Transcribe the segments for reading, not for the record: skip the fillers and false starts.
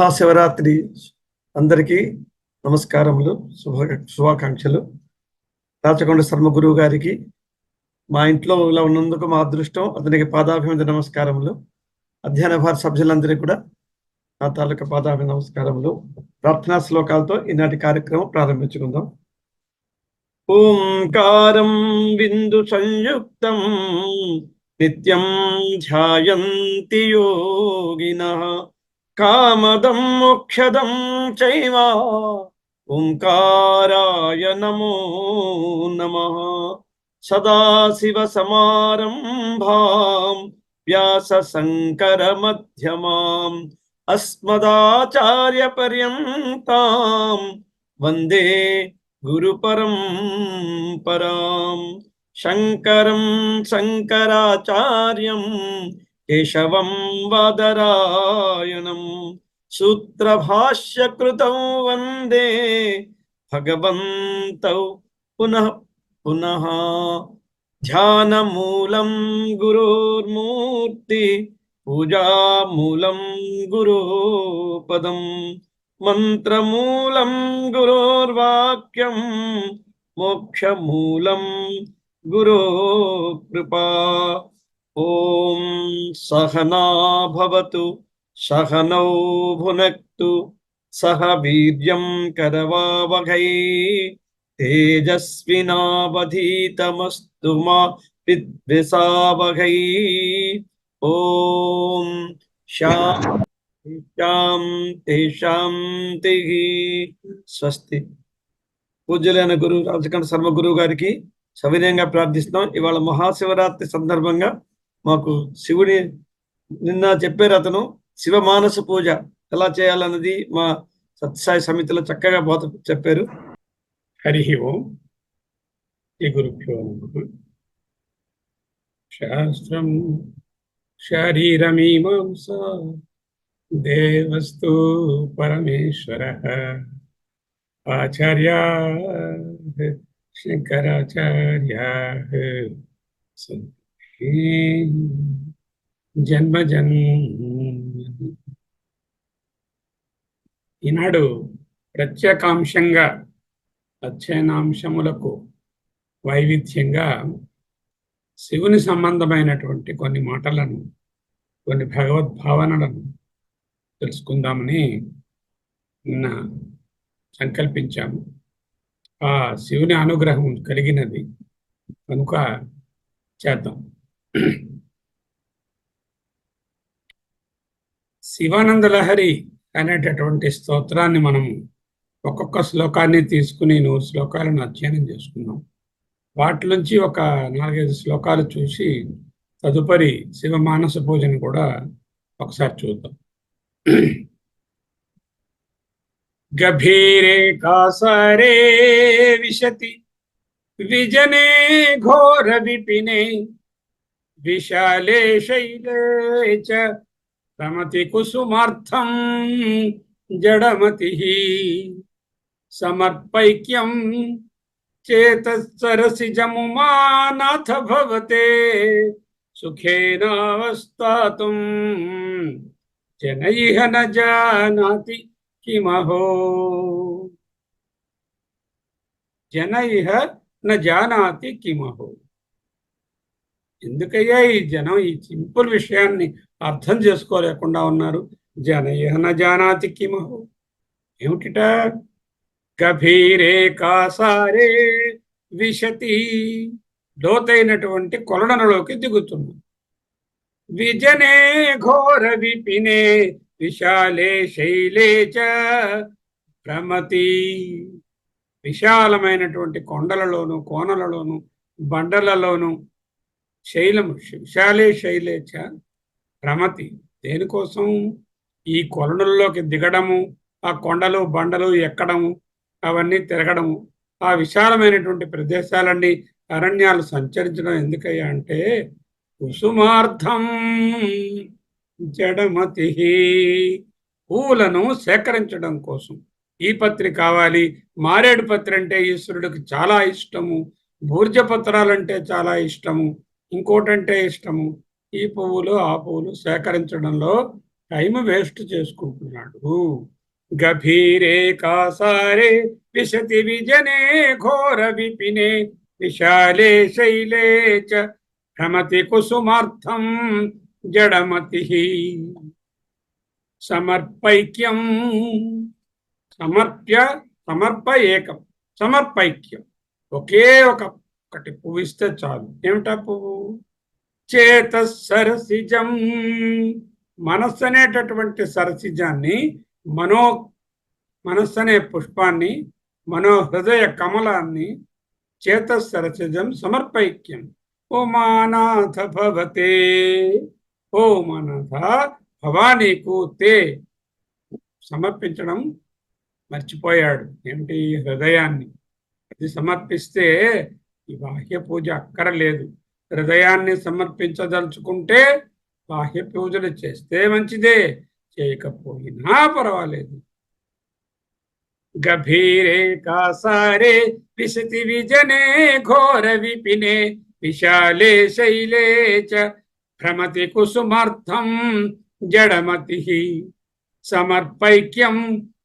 మహాశివరాత్రి అందరికీ నమస్కారములు, శుభాకాంక్షలు. రాచకొండ శర్మ గురువు గారికి మా ఇంట్లో ఇలా ఉన్నందుకు మా అదృష్టం. అతనికి పాదాభివందన నమస్కారములు. అధ్యయన భార సభ్యులందరికీ కూడా నా తాలూకా పాదాభివందన నమస్కారములు. ప్రార్థనా శ్లోకాలతో ఈనాటి కార్యక్రమం ప్రారంభించుకుందాం. ఓంకారం బిందు సంయుక్తం నిత్యం ధ్యాయంతి యోగినః కామదం మోక్షదం చైవ ఓంకారాయ నమో నమః. సదాశివ సమారంభాం వ్యాస శంకర మధ్యమాం అస్మదాచార్య పర్యంతాం వందే గురు పరంపరాం. శంకరం శంకరాచార్యం కేశవం వాదరాయణం సూత్రభాష్యకృతం వందే భగవంతౌ పునః పునః. ధ్యానమూలం గురోర్మూర్తి పూజామూలం గురోపదం మంత్రమూలం గురోర్వాక్యం మోక్షమూలం గురో కృపా. ఓం సహనా భవతు సహనౌ భునక్తు సహ వీర్యం కరవావహై తేజస్వినావధీతమస్తు మా విద్విషావహై. ఓం శాంతి శాంతి. స్వస్తి. పూజ్యులైన గురు రాచకొండ శర్మ గురువు గారికి సవినయంగా ప్రార్థిస్తున్నాం. ఇవాళ మహాశివరాత్రి సందర్భంగా మాకు శివుని నిన్న చెప్పారు, అతను శివ మానస పూజ ఎలా చేయాలన్నది మా సత్సాయి సమితిలో చక్కగా చెప్పారు. హరి ఓం. శ్రీ గురుభ్యో నమః. శాస్త్రం శరీరమీమాంస దేవస్తు పరమేశ్వరః ఆచార్యాః శంకరాచార్యాః జన్మజన్మ. ఈనాడు ప్రత్యేకాంశంగా అధ్యయనాంశములకు వైవిధ్యంగా శివుని సంబంధమైనటువంటి కొన్ని మాటలను, కొన్ని భగవద్భావనలను తెలుసుకుందామని నిన్న సంకల్పించాము. ఆ శివుని అనుగ్రహం కలిగినది కనుక చేద్దాం. శివానంద లహరి అనేటటువంటి స్తోత్రాన్ని మనం ఒక్కొక్క శ్లోకాన్ని తీసుకుని 100 శ్లోకాలను అధ్యయనం చేసుకున్నాం. వాటి నుంచి ఒక 4-5 శ్లోకాలు చూసి తదుపరి శివ మానస పూజను కూడా ఒకసారి చూద్దాం. గభీరే కాసరే విశతి విజనే ఘోర విపినే విశాలే శైలే చ రమతి కుసుమార్థం జడమతి సమర్పైక్యం చేతసరసిజముమానాథ భవతే సుఖేనావస్థాతుం జనైః న జానాతి కిమహో. జనైః న జానాతి కిమహో. ఎందుకయ్యా ఈ జనం ఈ సింపుల్ విషయాన్ని అర్థం చేసుకోలేకుండా ఉన్నారు? జనైః న జానాతి కిమహో ఏమిటిట? గభీరే కాసారే విశతి, లోతైనటువంటి కొలనలోకి దిగుతుంది. విజనే ఘోర విపినే విశాలే శైలే చ భ్రమతి, విశాలమైనటువంటి కొండలలోను కోనలలోను బండలలోను శైలము విశాలే శైలే చ భ్రమతి. దేనికోసం? ఈ కొలనుల్లోకి దిగడము, ఆ కొండలు బండలు ఎక్కడము, అవన్నీ తిరగడము, ఆ విశాలమైనటువంటి ప్రదేశాలన్నీ అరణ్యాలు సంచరించడం ఎందుకయ్యా అంటే కుసుమార్థం జడమతి, పూలను సేకరించడం కోసం. ఈ పత్రి కావాలి, మారేడు పత్రి అంటే ఈశ్వరుడికి చాలా ఇష్టము, భూర్జపత్రాలంటే చాలా ఇష్టము, ఇంకోటంటే ఇష్టము. ఈ పువ్వులు ఆ పువ్వులు సేకరించడంలో టైం వేస్ట్ చేసుకుంటున్నాడు. గభీరే కాసారే విశతి విజనే ఘోర విపినే విశాలే శైలే చ భ్రమతి కుసుమార్థం జడమతి సమర్పైక్యం సమర్ప్య సమర్ప ఏకం సమర్పైక్యం. ఒకే ఒకటి పువ్వు ఇస్తే చాలు. ఏమిటా పువ్వు? చేత సరసిజం, మనస్సు అనేటటువంటి సరసిజాన్ని, మనస్సు అనే పుష్పాన్ని, మనోహృదయ కమలాన్ని చేత సరసిజం సమర్పైక్యం. ఓ మానాథ భవతే, ఓ మానాథ భవానీకు తే సమర్పించడం మర్చిపోయాడు. ఏమిటి? హృదయాన్ని. అది సమర్పిస్తే ఈ బాహ్య పూజ అక్కరలేదు. హృదయాన్ని సమర్పించదలుచుకుంటే బాహ్య పూజలు చేస్తే మంచిదే, చేయకపోయినా పర్వాలేదు. గభీరే కాసారే విశతి విజనే ఘోర విపినే విశాలే శైలే చ భ్రమతి కుసుమార్థం జడమతి సమర్పైక్యం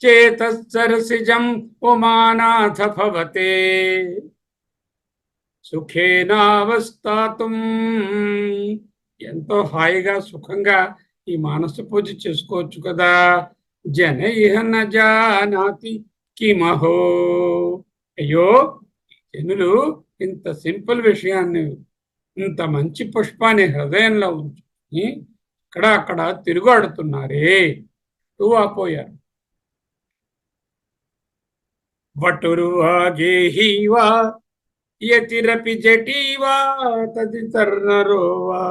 చేతసరసిజం ఉమానాథ భవతే సుఖేనావస్థాతుం. ఎంతో హాయిగా సుఖంగా ఈ మానస పూజ చేసుకోవచ్చు కదా. జనైహ న జానాతి కిమహో. అయ్యో, జనులు ఇంత సింపుల్ విషయాన్ని, ఇంత మంచి పుష్పాన్ని హృదయంలో ఉంచుకొని అక్కడ తిరుగాడుతున్నారే, వాపోయారు. వటురువా గేహీవా యతిరపి జటీవా తదితర్నరోవా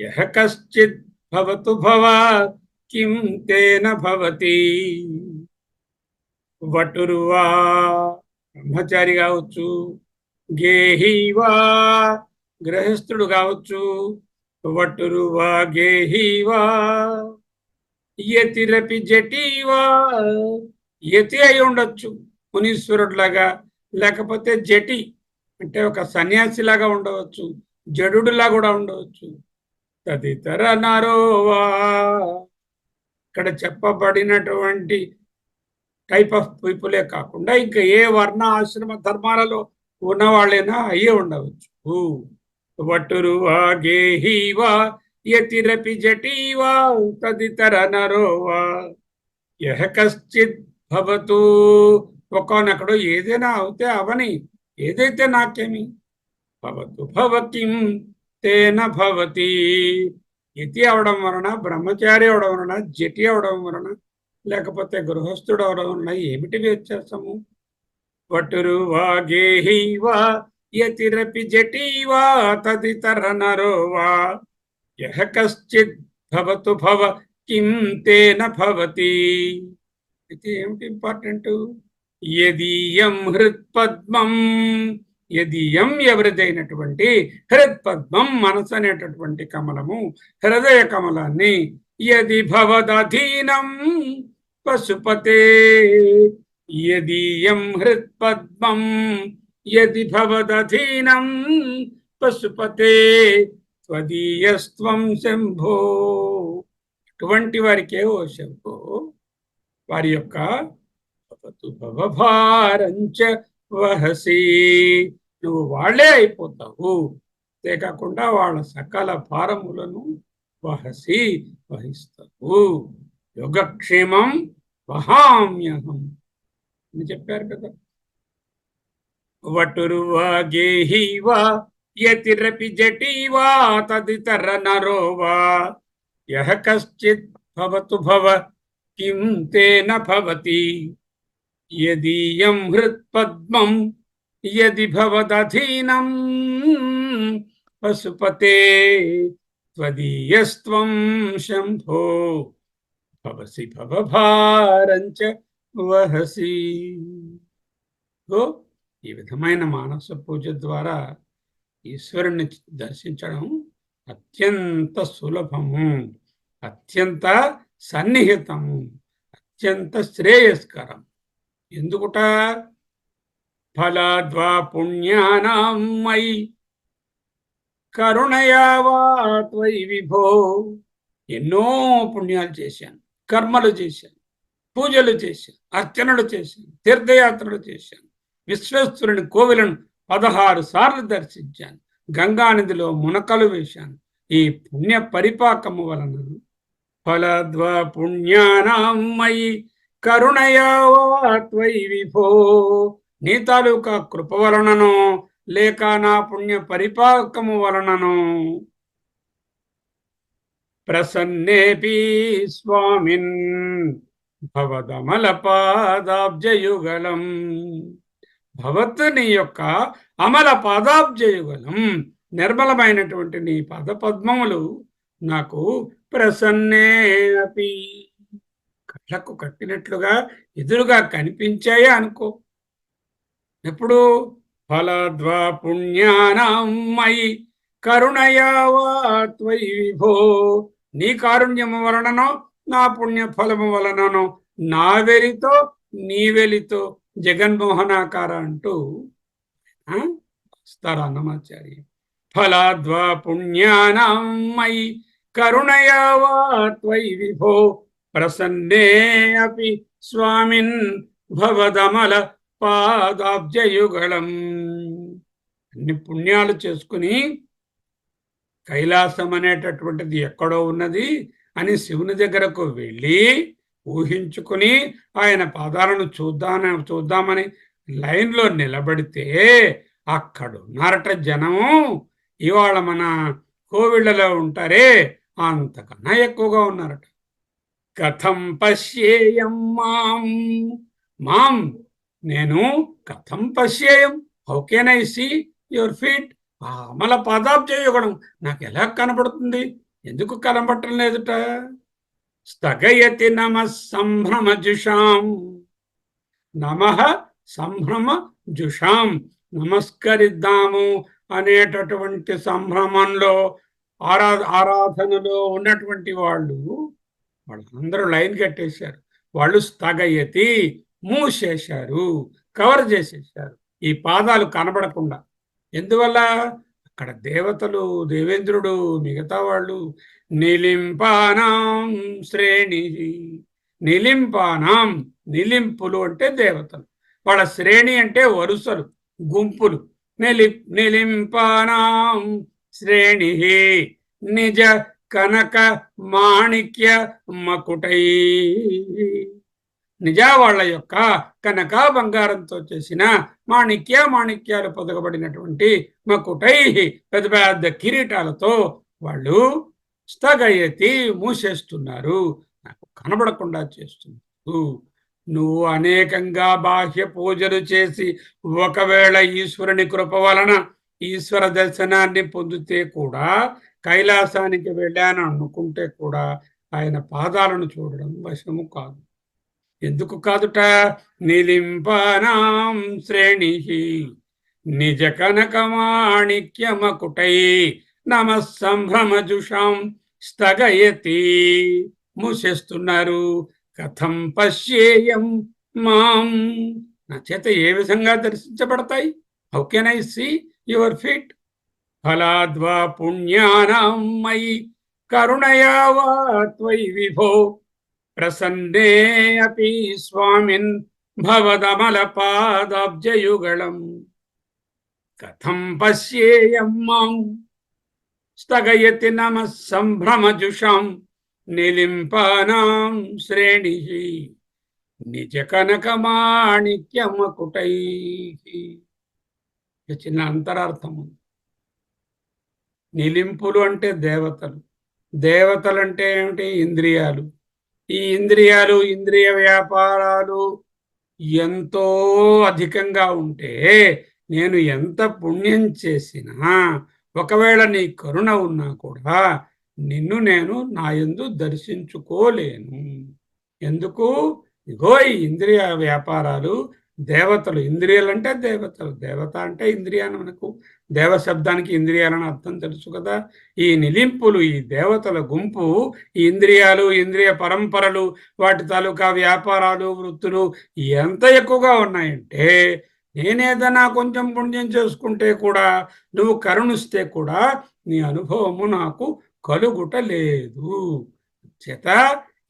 యః కశ్చిత్ భవతు భవ కిం తేన భవతి. వటురువా బ్రహ్మచారి కావచ్చు, గేహీవా గృహస్థుడు కావచ్చు, వటురువా గేహీవా యతిరపి జటీవా, యతి అయి ఉండొచ్చు మునీశ్వరుడిలాగా, లేకపోతే జటి అంటే ఒక సన్యాసిలాగా ఉండవచ్చు, జడులా కూడా ఉండవచ్చు. తదితర నరోవా, ఇక్కడ చెప్పబడినటువంటి టైప్ ఆఫ్ పీపులే కాకుండా ఇంకా ఏ వర్ణ ఆశ్రమ ధర్మాలలో ఉన్నవాళ్ళైనా అయ్యే ఉండవచ్చు. వటురువా గేహీవా యతిరపి జటీవా తదితర నరోవా యః కశ్చిత్ భవతు. ఒకనొకడు ఏదైనా అవుతే అవని, ఏదైతే నాకేమి. భవతు భవ కిం తేన భవతి. యతి అవడం వలన, బ్రహ్మచారి అవడం వలన, జటి అవడం వలన, లేకపోతే గృహస్థుడు అవడం వలన ఏమిటి వ్యత్యాసము? వటురువా గేహీవా యతిరపి జటీవా తదితర నరోవా యః కశ్చిత్ భవతు భవ కిం తేన భవతి. అయితే ఏమిటి ఇంపార్టెంట్? యదీయం హృత్పద్మం, యదీయం ఎవరిదైనటువంటి, హృత్పద్మం మనసు అనేటటువంటి కమలము, హృదయ కమలాన్ని, యది భవదధీనం పశుపతే. యదీయం హృత్పద్మం యది భవదధీనం పశుపతే త్వదీయస్త్వం శంభో. అటువంటి వారికే ఓ శంభో, వారి యొక్క భవతు భవభారంచ వహసి, నువ్వు వాళ్లే అయిపోతావు. అంతేకాకుండా వాళ్ళ సకల భారములను వహసి వహిస్తావు. యోగక్షేమం వహామ్యహం అని చెప్పారు కదా. వటురువా గేహీవా యతిరపి జటీవా తదితర నరోవా యః కశ్చిత్ భవతు భవ కిం తేన భవతి. యదీయం హృత్పద్మం యది భవదధీనం పశుపతే త్వదీయస్త్వం శంభో భవసి భవభారంచ వహసి. ఈ విధమైన మానస పూజ ద్వారా ఈశ్వరుణ్ణి దర్శించడం అత్యంత సులభము, అత్యంత సన్నిహితము, అత్యంత శ్రేయస్కరం. ఎందుకుట? ఫలాద్వా పుణ్యానాం మయి కరుణయా వా త్వయి విభో ఎన్నో పుణ్యాలు చేశాను, కర్మలు చేశాను, పూజలు చేశాను, అర్చనలు చేశాను, తీర్థయాత్రలు చేశాను, విశ్వేశ్వరుని కోవిలను 16 సార్లు దర్శించాను, గంగానదిలో మునకలు వేశాను. ఈ పుణ్య పరిపాకము వలన ఫలద్వ పుణ్యానాం మయి కరుణయా వా త్వయి విభో, నీ తాలూకా కృప వలనను లేక నా పుణ్య పరిపాకము వలనను ప్రసన్నేపి స్వామిన్ భవదమల పాదాబ్జయుగలం, భవత్ నీ యొక్క అమల పాదాబ్జయుగలం, నిర్మలమైనటువంటి నీ పద పద్మములు నాకు ప్రసన్నే అపి, కళ్ళకు కట్టినట్లుగా ఎదురుగా కనిపించాయి అనుకో. ఎప్పుడు ఫలద్వ పుణ్యానాం మయి కరుణయా వా త్వయి విభో, నీ కారుణ్యము వలననో నా పుణ్య ఫలము వలననో నా వెలితో నీ వెలితో జగన్మోహనాకార అంటూ వస్తారు అన్నమాచార్య. ఫలద్వ పుణ్యానాం మయి కరుణయా వా త్వయి విభో ప్రసన్నే అపి స్వామిన్ భవదమల పాదాబ్జయుగళం. అన్ని పుణ్యాలు చేసుకుని కైలాసం అనేటటువంటిది ఎక్కడో ఉన్నది అని శివుని దగ్గరకు వెళ్ళి ఊహించుకుని ఆయన పాదాలను చూద్దామని లైన్లో నిలబడితే అక్కడున్నారట జనము. ఇవాళ మన కోవిళ్ళలో ఉంటారే అంతకన్నా ఎక్కువగా ఉన్నారట. కథం పశ్యేయం మాం నేను కథం పశ్యేయం, how can I see your feet, ఆ అమల పాదాబ్జయుగళం నాకు ఎలా కనబడుతుంది, ఎందుకు కనబడటం లేదుట. స్థగయతి నమ సంభ్రమ జుషాం, నమః సంభ్రమ జుషాం, నమస్కరిద్దాము అనేటటువంటి సంభ్రమంలో ఆరాధనలో ఉన్నటువంటి వాళ్ళందరూ లైన్ కట్టేశారు. వాళ్ళు స్థగయతి మూసేశారు, కవర్ చేసేశారు ఈ పాదాలు కనబడకుండా. ఎందువల్ల అక్కడ దేవతలు, దేవేంద్రుడు, మిగతా వాళ్ళు నిలింపానాం శ్రేణి, నిలింపానాం, నిలింపులు అంటే దేవతలు, వాళ్ళ శ్రేణి అంటే వరుసలు, గుంపులు. నిలింపానాం శ్రేణి నిజ కనక మాణిక్య మకుటై, నిజా వాళ్ళ యొక్క కనక బంగారంతో చేసిన మాణిక్యాలు పొదగబడినటువంటి మకుటై, పెద్ద పెద్ద కిరీటాలతో వాళ్ళు స్థగయతి మూసేస్తున్నారు, నాకు కనబడకుండా చేస్తున్నారు. నువ్వు అనేకంగా బాహ్య పూజలు చేసి ఒకవేళ ఈశ్వరుని కృప వలన ఈశ్వర దర్శనాన్ని పొందితే కూడా, కైలాసానికి వెళ్ళాను అనుకుంటే కూడా ఆయన పాదాలను చూడడం వశము కాదు. ఎందుకు కాదుట? నిలింపానాం శ్రేణి నిజ కనకమాణిక్యమకుటై నమ సంభ్రమజుషాం స్థగయతి, మూసేస్తున్నారు. కథం పశ్యేయం మాం, నా చేత ఏ విధంగా దర్శించబడతాయి? How can I see your feet? ఫలాద్వా పుణ్యానాం మయి కరుణయా వా త్వయి విభో ప్రసన్నే అపి స్వామిన్ భవదమల పాదాబ్జయుగళం. కథం పశ్యేయం మాం స్థగయతి నమ సంభ్రమజుషాం నిలింపానాం శ్రేణి నిజ కనకమాణిక్యమకుటై. చిన్న అంతరార్థం ఉంది. నిలింపులు అంటే దేవతలు, దేవతలు అంటే ఏమిటి? ఇంద్రియాలు. ఈ ఇంద్రియాలు, ఇంద్రియ వ్యాపారాలు ఎంతో అధికంగా ఉంటే నేను ఎంత పుణ్యం చేసినా, ఒకవేళ నీ కరుణ ఉన్నా కూడా నిన్ను నేను నా యందు దర్శించుకోలేను. ఎందుకు? ఇగో ఈ ఇంద్రియ వ్యాపారాలు, దేవతలు. ఇంద్రియాలు అంటే దేవతలు, దేవత అంటే ఇంద్రియాలు. మనకు దేవ శబ్దానికి ఇంద్రియాలని అర్థం తెలుసు కదా. ఈ నిలింపులు, ఈ దేవతల గుంపు, ఈ ఇంద్రియాలు, ఇంద్రియ పరంపరలు, వాటి తాలూకా వ్యాపారాలు, వృత్తులు ఎంత ఎక్కువగా ఉన్నాయంటే, నేనేదైనా కొంచెం పుణ్యం చేసుకుంటే కూడా, నువ్వు కరుణిస్తే కూడా నీ అనుభవము నాకు కలుగుట లేదు. చేత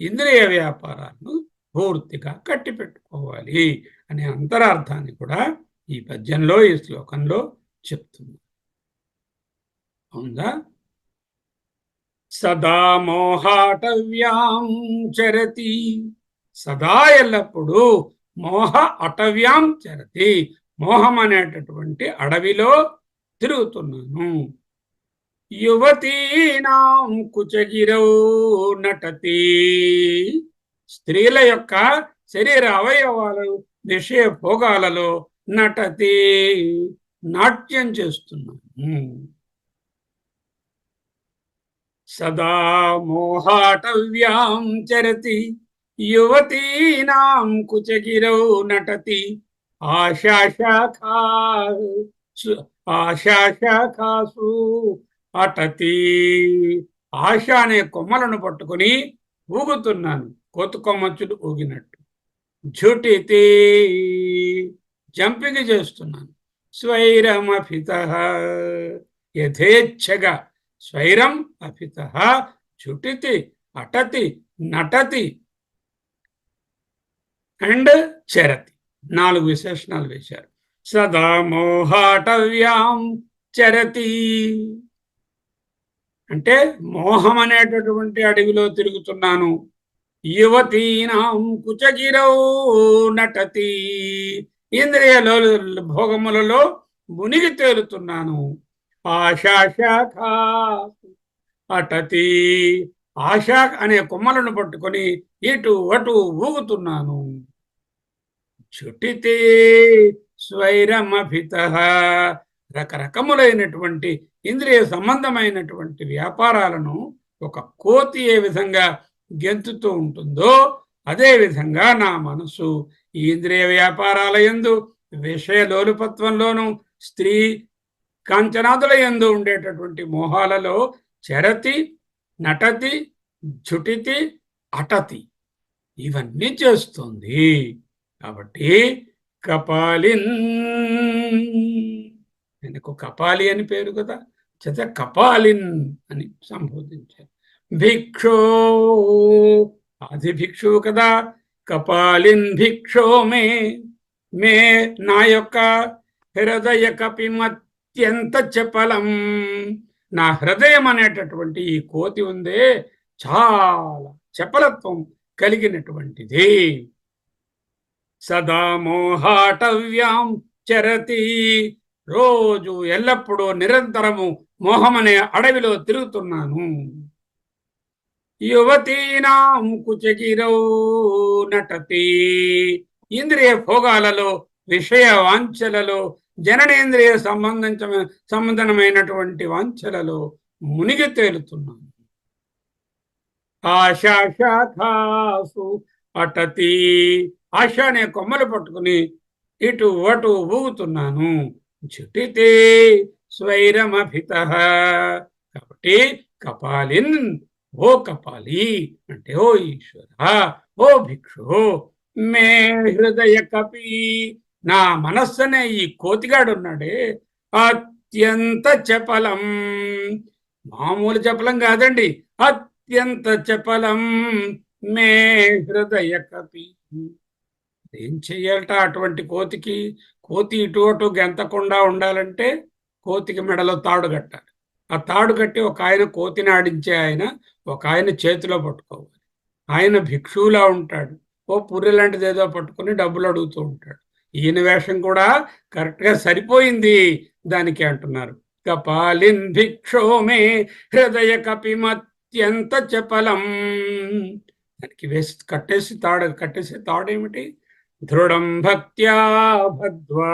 ఇంద్రియ వ్యాపారాలను పూర్తిగా కట్టిపెట్టుకోవాలి అనే అంతరార్థాన్ని కూడా ఈ పద్యంలో, ఈ శ్లోకంలో చెప్తుంది. అవునా? సదా మోహాటవ్యాం చరతి, సదా ఎల్లప్పుడూ మోహ అటవ్యాం చరతి, మోహం అనేటటువంటి అడవిలో తిరుగుతున్నాను. యువతీనాం కుచగిరౌ నటతి, స్త్రీల యొక్క శరీర అవయవాలు విషయ భోగాలలో నటతి, నాట్యం చేస్తున్నాను. సదా మోహాటవ్యాం చరతి యువతీనాం కుచగిరౌ నటతి, ఆశాశాఖాసు అటతి, ఆశ అనే కొమ్మలను పట్టుకుని ఊగుతున్నాను, కోతుకొమ్మచ్చులు ఊగినట్టు. ఝుటితి, జంపింగ్ చేస్తున్నాను. స్వైరమభిత, యథేచ్ఛగా. స్వైరం అభిత, ఝుటితి, అటతి, నటతి అండ్ చరతి, 4 విశేషణాలు వేశారు. సదా మోహాటవ్యాం చరతి అంటే మోహం అనేటటువంటి అడవిలో తిరుగుతున్నాను. యువతీనాం కుచగిరౌ నటతి, ఇంద్రియ భోగములలో మునిగి తేలుతున్నాను. ఆశాశాఖ అటతి, ఆశ అనే కొమ్మలను పట్టుకొని ఇటు అటు ఊగుతున్నాను. చుటితే స్వైరమభిత, రకరకములైనటువంటి ఇంద్రియ సంబంధమైనటువంటి వ్యాపారాలను ఒక కోతి ఏ విధంగా గెంతుతూ ఉంటుందో అదే విధంగా నా మనసు ఈ ఇంద్రియ వ్యాపారాల యందు, విషయ లోలుపత్వంలోను, స్త్రీ కాంచనాదుల యందు ఉండేటటువంటి మోహాలలో చరతి, నటతి, ఝుటితి, అటతి, ఇవన్నీ చేస్తుంది. కాబట్టి కపాలిన్, ఆయనకు కపాలి అని పేరు కదా, చేత కపాలిన్ అని సంబోధించారు. భిక్షో, ఆది భిక్షువు కదా, కపాలిన్ భిక్షో మే, మే నా యొక్క హృదయ కపిమత్యంత చపలం, నా హృదయం అనేటటువంటి ఈ కోతి ఉందే చాలా చపలత్వం కలిగినటువంటిది. సదా మోహాటవ్యాం చరతి, రోజు ఎల్లప్పుడూ నిరంతరము మోహమనే అడవిలో తిరుగుతున్నాను. యువతీనాం కుచగిరౌ నటతి, ఇంద్రియ భోగాలలో, విషయ వాంఛలలో, జననేంద్రియ సంబంధమైనటువంటి వాంఛలలో మునిగి తేలుతున్నాను. ఆశాశాఖాసు అటతి, ఆశ అనే కొమ్మలు పట్టుకుని ఇటు అటు ఊగుతున్నాను. ఝుటితే స్వైరమభిత, కాబట్టి కపాలిన్, ఓ కపాలి అంటే ఓ ఈశ్వర, ఓ భిక్షు, మే హృదయ కపి, నా మనస్సునే ఈ కోతిగాడు ఉన్నాడే, అత్యంత చపలం, మామూలు చపలం కాదండి, అత్యంత చపలం, మే హృదయ కపి. ఏం చెయ్యాలట అటువంటి కోతికి? కోతి ఇటు అటు గెంతకుండా ఉండాలంటే కోతికి మెడలో తాడు కట్టాలి. ఆ తాడు కట్టి ఒక ఆయన కోతిని ఆడించే ఆయన, ఒక ఆయన చేతిలో పట్టుకోవాలి. ఆయన భిక్షువులా ఉంటాడు, ఓ పుర్రె లాంటిది ఏదో పట్టుకుని డబ్బులు అడుగుతూ ఉంటాడు. ఈయన వేషం కూడా కరెక్ట్గా సరిపోయింది దానికి అంటున్నారు. కపాలిన్ భిక్షోమే హృదయ కపిమత్యంత చపలం, దానికి వేసి కట్టేసే తాడు ఏమిటి? దృఢం భక్త్యా బద్ధ్వా,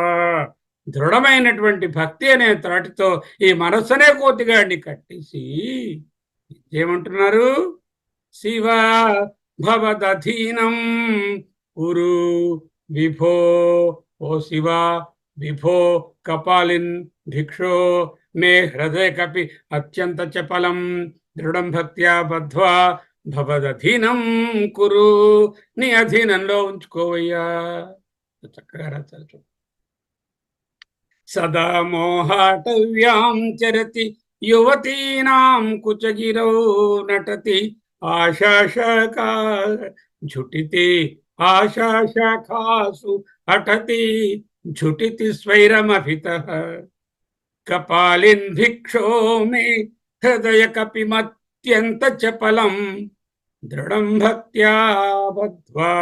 దృఢమైనటువంటి భక్తి అనే త్రాటితో ఈ మనస్సునే కోతిగాడిని కట్టేసి ఏమంటున్నారు? శివ భవదధీనం కురు విభో, ఓ శివ, విభో కపాలిన్ భిక్షో మే హృదయ కపి అత్యంత చపలం దృఢం భక్త్యా బద్ధ్వా భవదధీనం కురు, నీ అధీనంలో ఉంచుకోవయ్యా. చక్కగా రాశారు. సదా మోహాటవ్యాం చరతి యువతీనాం కుచగిరౌ నటతి, ఆశాశాఖా ఝుటితి ఆశాశాఖాసు అటతి ఝుటితి స్వైరమభితః కపాలిన్ భిక్షో మే హృదయ కపిమత్యంత చపలం దృఢం భక్త్యా బద్ధ్వా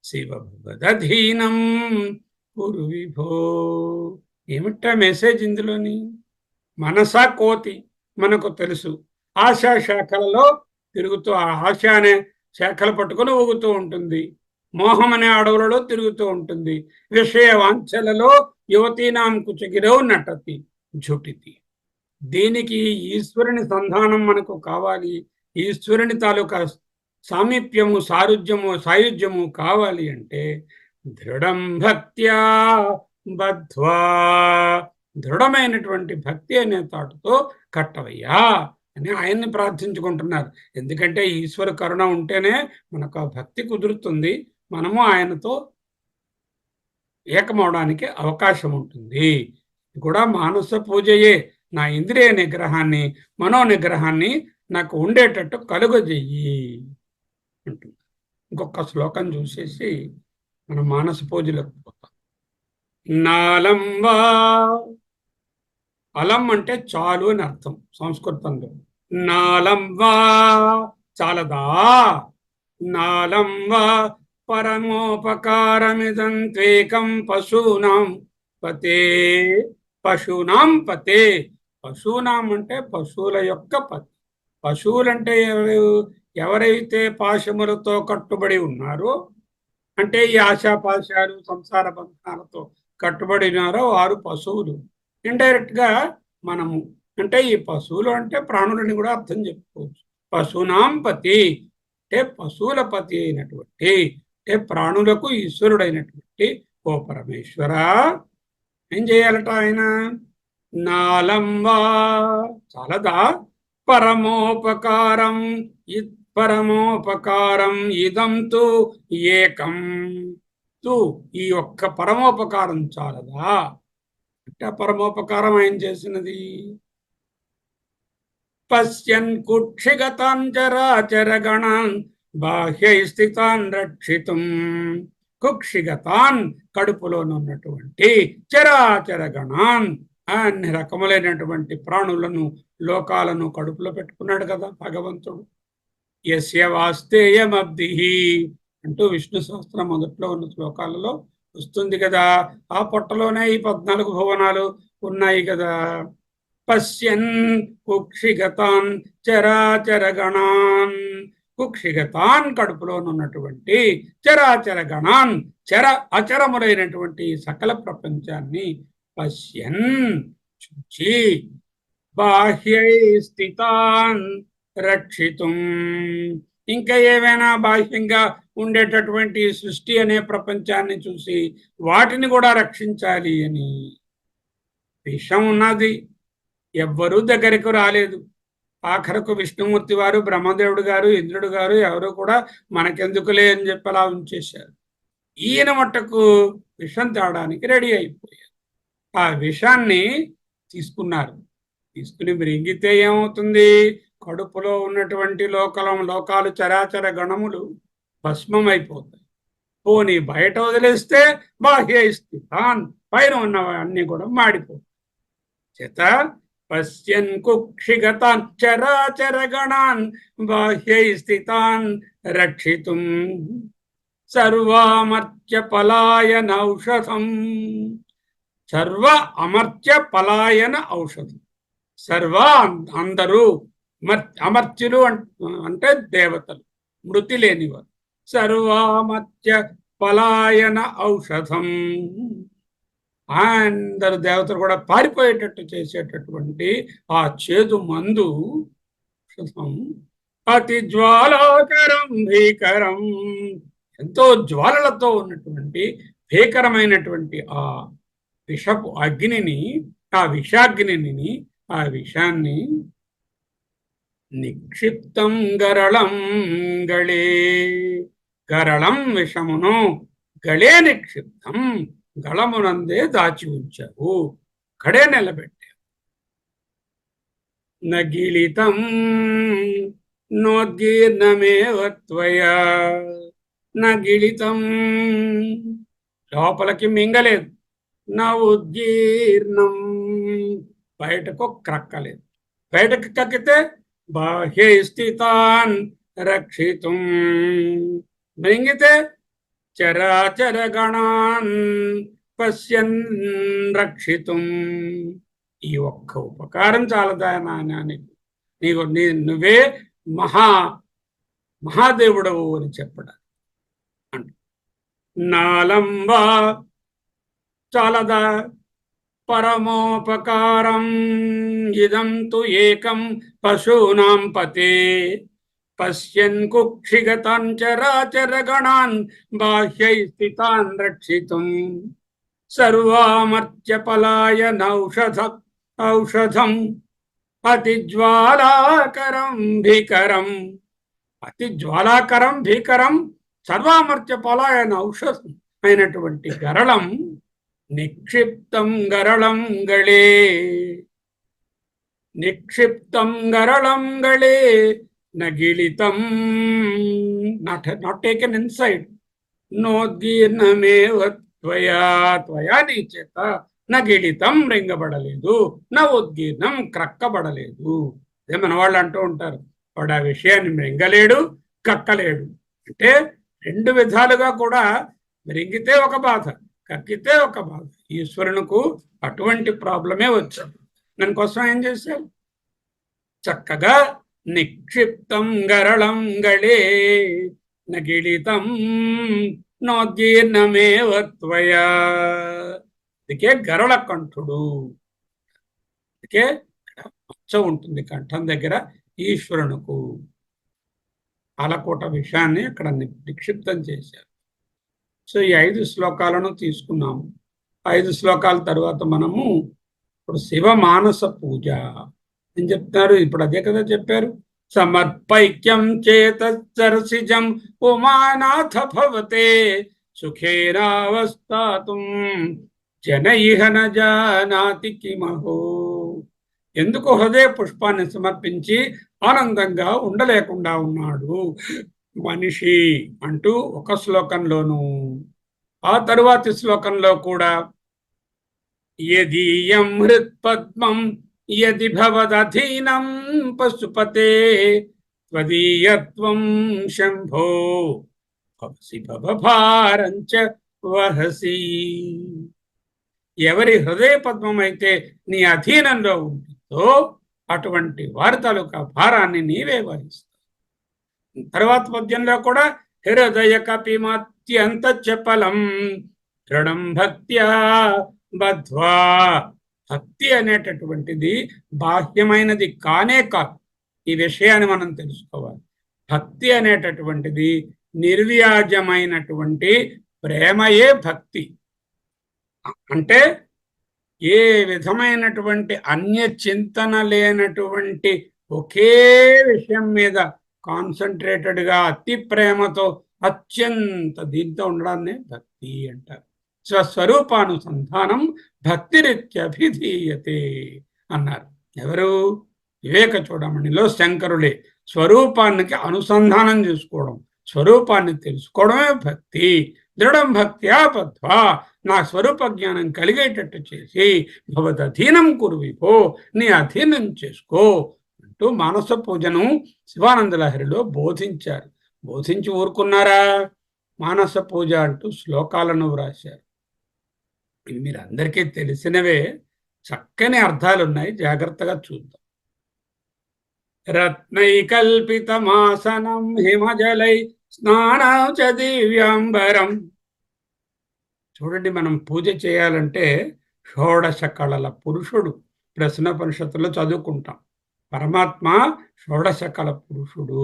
శివ భవదధీనం కురు విభో. ఏమిటా మెసేజ్ ఇందులోని? మనసా కోతి మనకు తెలుసు, ఆశా శాఖలలో తిరుగుతూ ఆ ఆశ అనే శాఖలు పట్టుకొని ఊగుతూ ఉంటుంది, మోహం అనే అడవులలో తిరుగుతూ ఉంటుంది, విషయ వాంఛలలో యువతీనాం కుచగిరో నటతి ఝుటితి. దీనికి ఈశ్వరుని సంధానం మనకు కావాలి, ఈశ్వరుని తాలూకా సామీప్యము సాయుధ్యము కావాలి అంటే దృఢం భక్త్యా బద్ధ్వా, దృఢమైనటువంటి భక్తి అనే తాటుతో కట్టవయ్యా అని ఆయన్ని ప్రార్థించుకుంటున్నారు. ఎందుకంటే ఈశ్వర కరుణ ఉంటేనే మనకు ఆ భక్తి కుదురుతుంది, మనము ఆయనతో ఏకమవడానికి అవకాశం ఉంటుంది. ఇది కూడా మానస పూజయే. నా ఇంద్రియ నిగ్రహాన్ని, మనో నిగ్రహాన్ని నాకు ఉండేటట్టు కలుగజెయ్యి అంటుంది. ఇంకొక శ్లోకం చూసేసి మనం మానస పూజలకు పోతాం. నాలం వా, అలం అంటే చాలు అని అర్థం సంస్కృతంలో. నాలం వా చాలదా, నాలం వా పరమోపకారమిదం త్వేకం పశూనాం పతే. పశూనాం పతే, పశూనాం అంటే పశువుల యొక్క పతి. పశువులంటే ఎవరైతే పాశములతో కట్టుబడి ఉన్నారో, అంటే ఈ ఆశాపాశాలు సంసార బంధాలతో కట్టుబడి ఉన్నారో వారు పశువులు. ఇండైరెక్ట్ గా మనము అంటే ఈ పశువులు అంటే ప్రాణులని కూడా అర్థం చెప్పుకోవచ్చు. పశునాం పతి అంటే పశువుల పతి అయినటువంటి, అంటే ప్రాణులకు ఈశ్వరుడైనటువంటి ఓ పరమేశ్వర ఏం చేయాలట ఆయన? నాలంబా చాలదా, పరమోపకారం పరమోపకారం ఇదం తు ఏకం తు, ఈ ఒక్క పరమోపకారం చాలదా అంటే పరమోపకారం ఆయన చేసినది. పశ్యన్ కుక్షిగతాన్ చరాచర గణాన్ బాహ్యై స్థితాన్ రక్షితుం. కుక్షిగతాన్ కడుపులోనున్నటువంటి చరాచర గణాన్ అన్ని రకములైనటువంటి ప్రాణులను లోకాలను కడుపులో పెట్టుకున్నాడు కదా భగవంతుడు. యస్య వాస్తేయమబ్ధి అంటూ విష్ణు సహస్రం మొదట్లో ఉన్న శ్లోకాలలో వస్తుంది కదా. ఆ పొట్టలోనే ఈ 14 భువనాలు ఉన్నాయి కదా. పశ్యన్ కుక్షిగతాన్ చరాచర గణాన్, కుక్షిగతాన్ కడుపులోనున్నటువంటి చరాచర గణాన్ చర అచరములైనటువంటి సకల ప్రపంచాన్ని పశ్యన్ చూచి బాహ్యై స్థితాన్ రక్షితుం, ఇంకా ఏమైనా బాహ్యంగా ఉండేటటువంటి సృష్టి అనే ప్రపంచాన్ని చూసి వాటిని కూడా రక్షించాలి అని. విషం ఉన్నది, ఎవ్వరూ దగ్గరకు రాలేదు. ఆఖరకు విష్ణుమూర్తి వారు, బ్రహ్మదేవుడు గారు, ఇంద్రుడు గారు ఎవరు కూడా మనకెందుకులే అని చెప్పి అలా ఉంచేశారు. ఈయన మట్టుకు విషం తేవడానికి రెడీ అయిపోయారు. ఆ విషాన్ని తీసుకున్నారు. తీసుకుని మృంగితే ఏమవుతుంది? కడుపులో ఉన్నటువంటి లోకాలు చరాచర గణములు భస్మం అయిపోతాయి. పోనీ బయట వదిలేస్తే బాహ్య స్థితాన్, పైన ఉన్నవన్నీ కూడా మాడిపోతాయి. చేత పశ్యన్ కుక్షిగతాన్ చరాచర గణాన్ బాహ్యై స్థితాన్ రక్షితుం సర్వామర్త్య పలాయన ఔషధం. సర్వ అమర్త్య పలాయన ఔషధం. సర్వ అందరూ, అమర్త్యులు అంటే దేవతలు, మృతి లేనివారు. సర్వామర్త్య పలాయన ఔషధం, అందరు దేవతలు కూడా పారిపోయేటట్టు చేసేటటువంటి ఆ చేదు మందు ఔషధం. అతి జ్వాలాకరం భీకరం, ఎంతో జ్వాలలతో ఉన్నటువంటి భీకరమైనటువంటి ఆ విషపు అగ్నిని, ఆ విషాగ్నిని, ఆ విషాన్ని నిక్షిప్తం గరళం గళే, గరళం విషమును గళే నిక్షిప్తం, గళమునందే దాచి ఉంచావు, కడే నిలబెట్టావు. నగిలితం నోద్గీర్ణమేవ త్వయా నగిళితం, లోపలికి మింగలేదు. నా ఉద్గీర్ణం, బయటకు క్రక్కలేదు. బయటకు కక్కితే బాహ్య స్థితాన్ రక్షితుం, మింగితే చరాచర గణాన్ పశ్యన్ రక్షితుం. ఈ ఒక్క ఉపకారం చాలదా నాయనా నీకు, నువ్వే మహాదేవుడవు అని చెప్పడం అంట. నాలంబా చాలదా పరమోపకారం ఇదం తు ఏకం పశూనాం పతే పశ్యన్ కుక్షిగతాన్ చరాచర గణాన్ బాహ్యై స్థితాన్ రక్షితుం సర్వామర్త్య పలాయనౌషధం అతిజ్వాలాకరం భీకరం సర్వామర్త్య పలాయన ఔషధం అయినటువంటి గరళం నిక్షిప్తం గరళం గళే నగిళితం, నాట్ టేకెన్ ఇన్సైడ్. నోద్గీర్ణమేవ త్వయా నీ చేత నగిళితం రింగబడలేదు, నా ఉద్గీర్ణం క్రక్కబడలేదు. అదే మన వాళ్ళు అంటూ ఉంటారు, వాడు ఆ విషయాన్ని మృంగలేడు కక్కలేడు. అంటే రెండు విధాలుగా కూడా మృంగితే ఒక బాధ, కక్కితే ఒక బాధ. ఈశ్వరునికి అటువంటి ప్రాబ్లమే వచ్చింది. దానికోసం ఏం చేశారు? చక్కగా నిక్షిప్తం గరళం గళే నగిళితం నోద్గీర్ణమేవ త్వయా. అందుకే గరళ కంఠుడు, అందుకే మచ్చ ఉంటుంది కంఠం దగ్గర ఈశ్వరునికి. కాలకూట విషయాన్ని అక్కడ నిక్షిప్తం చేశారు. సో ఈ 5 శ్లోకాలను తీసుకున్నాము. 5 శ్లోకాల తర్వాత మనము ఇప్పుడు శివ మానస పూజ అని చెప్తారు. ఇప్పుడు అదే కదా చెప్పారు. సమర్పైక్యం చేతర్షిజం ఉమానాథ భవతే సుఖేనావస్థాతుం జన ఇహ న జానాతి కిమహో. ఎందుకు హృదయ పుష్పాన్ని సమర్పించి ఆనందంగా ఉండలేకుండా ఉన్నాడు మనిషి అంటూ ఒక శ్లోకంలోను, ఆ తరువాతి శ్లోకంలో కూడా యదీయం హృత్పద్మం యది భవదధీనం పశుపతే త్వదీయత్వం శంభో భవసి భవభారంచ వహసి. ఎవరి హృదయ పద్మం అయితే నీ అధీనంలో ఉంటుందో అటువంటి వారి తాలూకా భారాన్ని నీవే వహిస్తావు. తర్వాత పద్యంలో కూడా హృదయ కపిమత్యంత చపలం దృఢం భక్త్యా బద్ధ్వా. భక్తి అనేటటువంటిది బాహ్యమైనది కానే కాదు. ఈ విషయాన్ని మనం తెలుసుకోవాలి. భక్తి అనేటటువంటిది నిర్వ్యాజమైనటువంటి ప్రేమయే భక్తి. అంటే ఏ విధమైనటువంటి అన్య చింతన లేనటువంటి ఒకే విషయం మీద కాన్సన్ట్రేటెడ్గా అతి ప్రేమతో అత్యంత దీంతో ఉండడాన్ని భక్తి అంటారు. స్వస్వరూపానుసంధానం భక్తిరిత్యభిధీయతే అన్నారు. ఎవరు? వివేక చూడమణిలో శంకరులే. స్వరూపానికి అనుసంధానం చేసుకోవడం, స్వరూపాన్ని తెలుసుకోవడమే భక్తి. దృఢం భక్త్యా బద్ధ్వా, నా స్వరూప జ్ఞానం కలిగేటట్టు చేసి భవదధీనం కురు విభో, నీ అధీనం చేసుకో అంటూ మానస పూజను శివానంద లహరిలో బోధించారు. బోధించి ఊరుకున్నారా? మానస పూజ అంటూ శ్లోకాలను వ్రాశారు. ఇవి మీరు అందరికీ తెలిసినవే, చక్కని అర్థాలు ఉన్నాయి. జాగ్రత్తగా చూద్దాం. రత్నైకల్పితమాసనం హిమజలై స్నానం చ దివ్యాంబరం. చూడండి, మనం పూజ చేయాలంటే షోడశ కళల పురుషుడు. ప్రశ్నోపనిషత్తులో చదువుకుంటాం. పరమాత్మ షోడశ కళ పురుషుడు.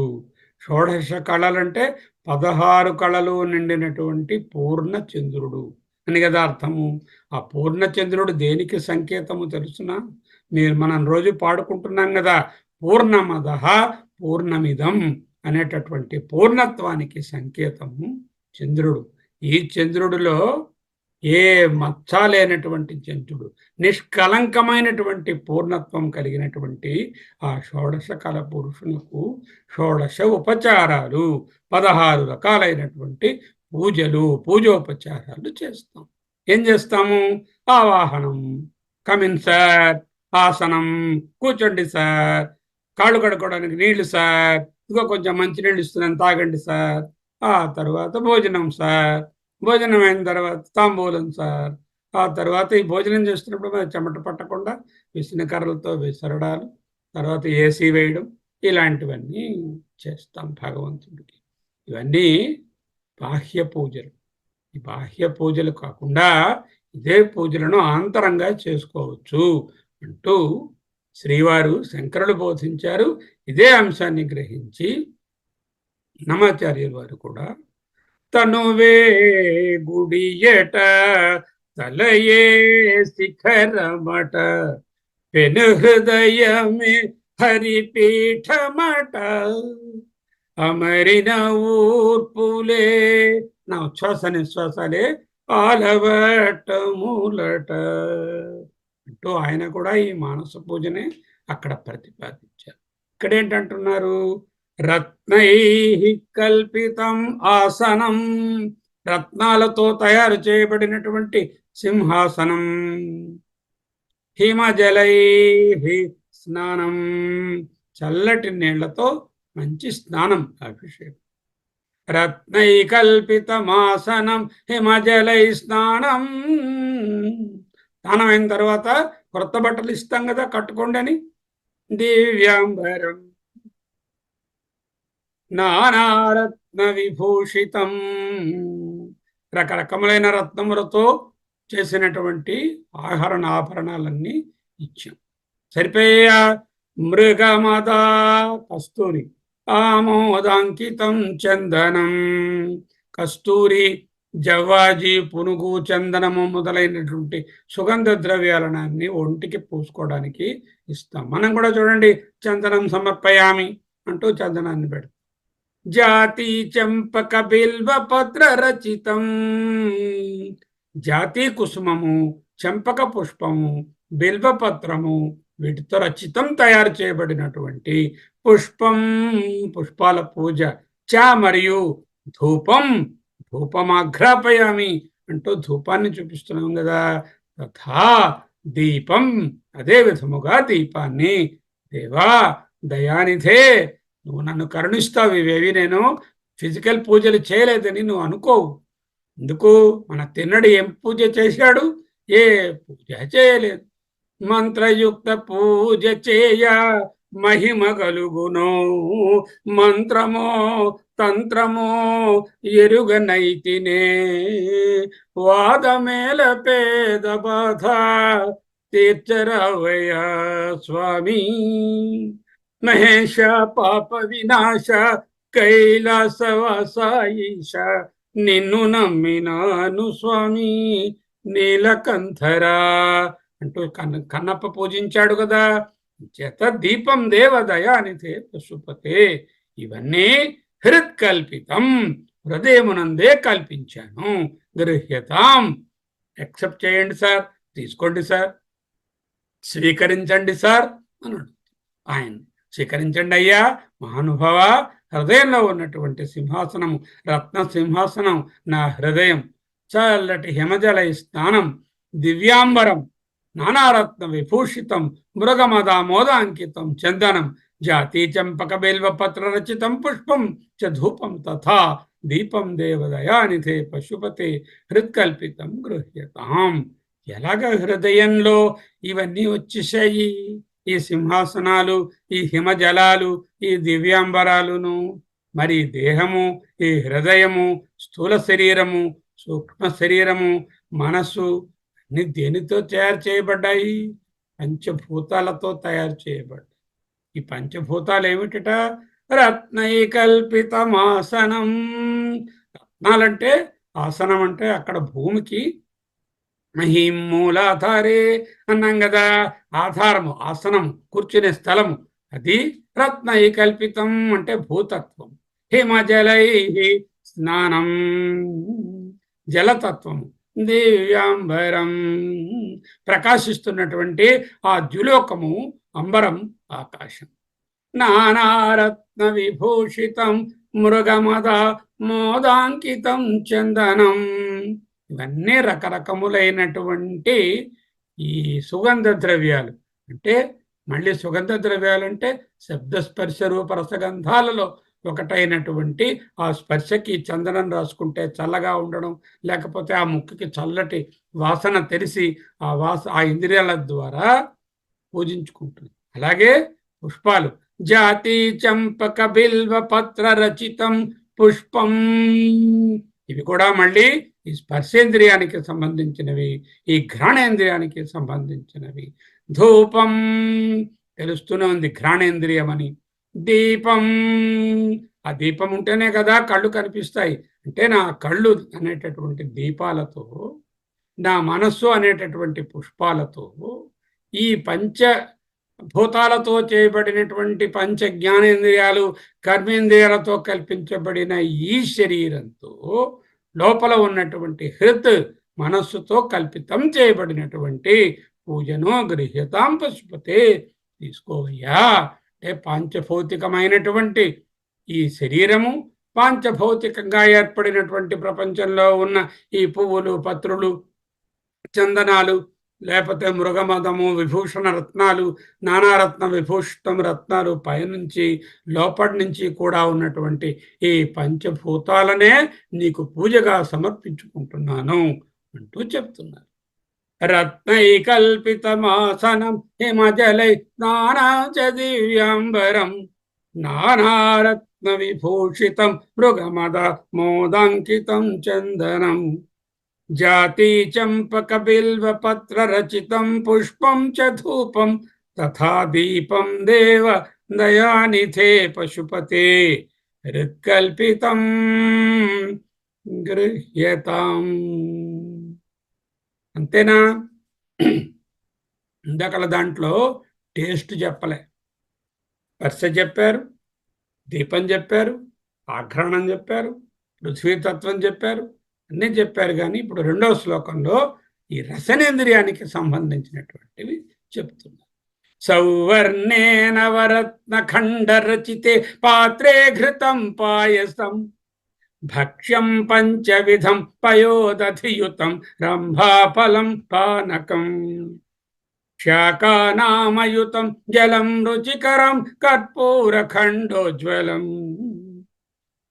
షోడశ కళలంటే 16 కళలు నిండినటువంటి పూర్ణ చంద్రుడు అని కదా అర్థము. ఆ పూర్ణ చంద్రుడు దేనికి సంకేతము తెలుసునా? మనం రోజు పాడుకుంటున్నాం కదా, పూర్ణమదః పూర్ణమిదం అనేటటువంటి పూర్ణత్వానికి సంకేతము చంద్రుడు. ఈ చంద్రుడిలో ఏ మచ్చ లేనటువంటి జంతుడు, నిష్కలంకమైనటువంటి పూర్ణత్వం కలిగినటువంటి ఆ షోడశ కళ పురుషునకు షోడశ ఉపచారాలు 16 రకాలైనటువంటి పూజోపచారాలు చేస్తాం. ఏం చేస్తాము? ఆవాహనం, కమిన్ సార్, ఆసనం, కూర్చోండి సార్, కాళ్ళు కడుక్కోవడానికి నీళ్లు సార్, ఇంకో కొంచెం మంచినీళ్ళు ఇస్తున్నాను తాగండి సార్, ఆ తర్వాత భోజనం సార్, భోజనం అయిన తర్వాత తాంబూలం సార్, ఆ తర్వాత ఈ భోజనం చేస్తున్నప్పుడు మరి చెమట పట్టకుండా విసనకర్రలతో విసరడాలు, తర్వాత ఏసీ వేయడం, ఇలాంటివన్నీ చేస్తాం భగవంతుడికి. ఇవన్నీ బాహ్య పూజలు. ఈ బాహ్య పూజలు కాకుండా ఇదే పూజలను ఆంతరంగా చేసుకోవచ్చు అంటూ శ్రీవారు శంకరులు బోధించారు. ఇదే అంశాన్ని గ్రహించి నమాచార్యుల వారు కూడా తనువే గుడియట తలయే శిఖరమట పెను హృదయమే హరిపీఠమట అమరిన ఊర్పులే నా ఉచ్ఛ్వాస నిశ్వాసాలే ఆలవటములట అంటూ ఆయన కూడా ఈ మానస పూజనే అక్కడ ప్రతిపాదించారు. ఇక్కడ ఏంటంటున్నారు? రత్నై కల్పితం ఆసనం, రత్నాలతో తయారు చేయబడినటువంటి సింహాసనం, హిమజలై స్నానం, చల్లటి నీళ్లతో మంచి స్నానం, అభిషేకం. రత్నై కల్పితమాసనం హిమజలై స్నానం, స్నానం అయిన తర్వాత కొత్త బట్టలు ఇస్తాం కదా కట్టుకోండి అని. దివ్యాంబరం నానారత్న విభూషితం, రకరకములైన రత్నములతో చేసినటువంటి ఆభరణాలన్నీ ఇచ్చాం. సరిపోయా? మృగమద కస్తూరి ఆమోదాంకితం చందనం, కస్తూరి, జవ్వాజి, పునుగు, చందనము మొదలైనటువంటి సుగంధ ద్రవ్యాలన్నీ ఒంటికి పూసుకోవడానికి ఇస్తాం. మనం కూడా చూడండి, చందనం సమర్పయామి అంటూ చందనాన్ని పెడతాం. జాతి చంపక బిల్వ పత్ర రచితం, జాతి కుసుమము, చంపక పుష్పము, బిల్వపత్రము, వీటితో రచితం తయారు చేయబడినటువంటి పుష్పం, పుష్పాల పూజ. చ మరియు ధూపం, ధూపమాఘ్రాపయామి అంటూ ధూపాన్ని చూపిస్తున్నాం కదా. తథా దీపం, అదే విధముగా దీపాన్ని. దేవా దయానిధే, నువ్వు నన్ను కరుణిస్తావు, ఇవేవి నేను ఫిజికల్ పూజలు చేయలేదని నువ్వు అనుకోవు. ఎందుకు? మన తిన్నడు ఏం పూజ చేశాడు? ఏ పూజ చేయలేదు. మంత్రయుక్త పూజ చేయ మహిమ కలుగునో, మంత్రమో తంత్రమో ఎరుగనైతినే, వాదమేల పేద బాధ తీర్చరవయ స్వామి, మహేష పాప వినాశ కైలాసవాసాయిష, నిన్ను నమ్మినాను స్వామి నీలకంఠరా అంటూ కన్నప్ప పూజించాడు కదా. చేత దీపం దేవదయానితే పశుపతే, ఇవన్నీ హృత్కల్పితం, హృదయమునందే కల్పించాను. గృహ్యతాం, యాక్సెప్ట్ చేయండి సార్, తీసుకోండి సార్, స్వీకరించండి సార్ అన్నాడు ఆయన. స్వీకరించండి అయ్యా మహానుభావ, హృదయంలో ఉన్నటువంటి సింహాసనము, రత్న సింహాసనం నా హృదయం, చల్లటి హిమజలై స్నానం, దివ్యాంబరం, నానారత్న విభూషితం, మృగమదామోదాంకితం చందనం, జాతి చంపక బిల్వపత్ర రచితం పుష్పం చ ధూపం, తథా దీపం దేవదయానిధే పశుపతే హృత్కల్పితం గృహ్యతాం. ఎలాగ హృదయంలో ఇవన్నీ వచ్చేసాయి? ఈ సింహాసనాలు, ఈ హిమజలాలు, ఈ దివ్యాంబరాలును. మరి దేహము, ఈ హృదయము, స్థూల శరీరము, సూక్ష్మ శరీరము, మనస్సు అన్ని దేనితో తయారు చేయబడ్డాయి? పంచభూతాలతో తయారు చేయబడ్డాయి. ఈ పంచభూతాలు ఏమిటట? రత్నైకల్పితమాసనం. రత్నాలంటే, ఆసనం అంటే అక్కడ భూమికి మహీం మూలాధారే అన్నాం కదా. ఆధారము, ఆసనము, కూర్చునే స్థలము, అది రత్నైకల్పితం అంటే భూతత్వం. హిమజలై స్నానం, జలతత్వము, దివ్యాంబరం, ప్రకాశిస్తున్నటువంటి ఆ ద్యులోకము అంబరం, ఆకాశం. నానారత్న విభూషితం మృగమద మోదాంకితం చందనం, ఇవన్నీ రకరకములైనటువంటి ఈ సుగంధ ద్రవ్యాలు. అంటే మళ్ళీ సుగంధ ద్రవ్యాలు అంటే శబ్ద స్పర్శ రూప రసగంధాలలో ఒకటైనటువంటి ఆ స్పర్శకి చందనం రాసుకుంటే చల్లగా ఉండడం, లేకపోతే ఆ ముక్కుకి చల్లటి వాసన తెలిసి ఆ ఇంద్రియాల ద్వారా పూజించుకుంటుంది. అలాగే పుష్పాలు, జాతి చంపక బిల్వ పత్ర రచితం పుష్పం, ఇవి కూడా మళ్ళీ ఈ స్పర్శేంద్రియానికి సంబంధించినవి, ఈ ఘ్రాణేంద్రియానికి సంబంధించినవి. ధూపం, తెలుస్తూనే ఉంది ఘ్రాణేంద్రియం అని. దీపం, ఆ దీపం ఉంటేనే కదా కళ్ళు కనిపిస్తాయి. అంటే నా కళ్ళు అనేటటువంటి దీపాలతో, నా మనస్సు అనేటటువంటి పుష్పాలతో, ఈ పంచ భూతాలతో చేయబడినటువంటి పంచ జ్ఞానేంద్రియాలు కర్మేంద్రియాలతో కల్పించబడిన ఈ శరీరంతో లోపల ఉన్నటువంటి హృత్ మనస్సుతో కల్పితం చేయబడినటువంటి పూజను గృహ్యతాం పశుపతే, తీసుకోవయ్యా. అంటే పాంచభౌతికమైనటువంటి ఈ శరీరము, పాంచభౌతికంగా ఏర్పడినటువంటి ప్రపంచంలో ఉన్న ఈ పువ్వులు, పత్రులు, చందనాలు, లేకపోతే మృగమదము, విభూషణ రత్నాలు, నానారత్న విభూషితం రత్నాలు, పైనుంచి లోపటి నుంచి కూడా ఉన్నటువంటి ఈ పంచభూతాలనే నీకు పూజగా సమర్పించుకుంటున్నాను అంటూ చెప్తున్నారు. రత్నైకల్పితమాసనం హిమజలై స్నానాంచ దివ్యాంబరం, నానారత్న విభూషితం మృగమద మోదాంకితం చందనం, జాతి చంపక బిల్వ పత్ర రచితం పుష్పం చ ధూపం తథా దీపం దేవ దయానిధే పశుపతే హృత్కల్పితం గృహ్యతాం. అంతేనా? ఇందాకల దాంట్లో టేస్ట్ చెప్పలే, స్పర్శ చెప్పారు, దీపం చెప్పారు, ఆఘ్రాణం చెప్పారు, పృథ్వీతత్వం చెప్పారు, అన్నీ చెప్పారు. కానీ ఇప్పుడు రెండవ శ్లోకంలో ఈ రసనేంద్రియానికి సంబంధించినటువంటివి చెప్తున్నారు. సౌవర్ణే నవరత్న ఖండ రచితే పాత్రే ఘృతం పాయసం, భక్ష్యం పంచవిధం పయోదధియుతం రంభాఫలం పానకం, శాకానామయుతం జలం రుచికరం కర్పూరఖండోజ్వలం,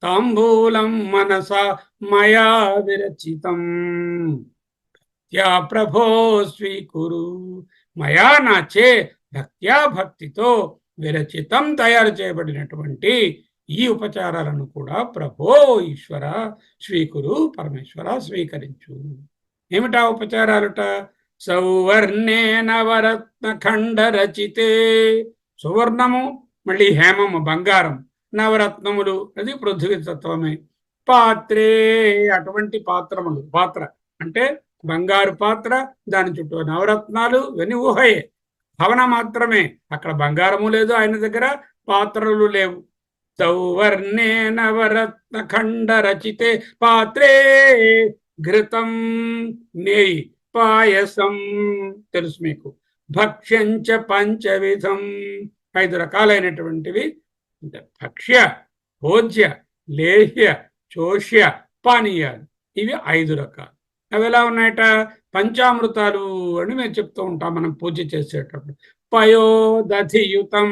తాంబూలం మనసా మయా విరచితం, భక్త్యా ప్రభో స్వీకురు, మయా నాచే భక్త్యా భక్తితో విరచితం తయారు చేయబడినటువంటి ఈ ఉపచారాలను కూడా ప్రభో ఈశ్వర స్వీకురు, పరమేశ్వర స్వీకరించు. ఏమిటా ఉపచారాలుట? సౌవర్ణే నవరత్న ఖండ రచితే, సువర్ణము మళ్ళీ హేమము బంగారం, నవరత్నములు అది పృథ్వీ తత్వమే. పాత్రే, అటువంటి పాత్రములు, పాత్ర అంటే బంగారు పాత్ర, దాని చుట్టూ నవరత్నాలు, ఇవన్నీ ఊహయే, భవన మాత్రమే. అక్కడ బంగారము లేదు ఆయన దగ్గర, పాత్రలు లేవు. సౌవర్ణే నవరత్న ఖండ రచితే పాత్రే ఘృతం, నెయ్యి, పాయసం తెలుసు మీకు, భక్ష్యంచ పంచవిధం, 5 రకాలైనటువంటివి. భక్ష్య, భోజ్య, లేహ్య, చోష్య, పానీయాలు, ఇవి 5 రకాలు. అవి ఎలా ఉన్నాయట? పంచామృతాలు అని మేము చెప్తూ ఉంటాం మనం పూజ చేసేటప్పుడు. పయోదధియుతం,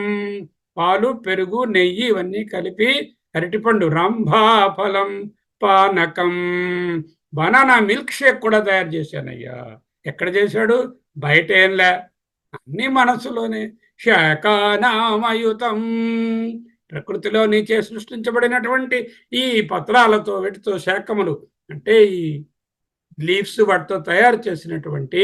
పాలు, పెరుగు, నెయ్యి ఇవన్నీ కలిపి, అరటిపండు, రంభాఫలం పానకం, బనానా మిల్క్ షేక్ కూడా తయారు చేశానయ్యా. ఎక్కడ చేశాడు? బయట ఏంలే, అన్ని మనసులోనే. శాకానామయుతం, ప్రకృతిలో నీచే సృష్టించబడినటువంటి ఈ పత్రాలతో, వీటితో, శాకములు అంటే ఈ లీవ్స్, వాటితో తయారు చేసినటువంటి,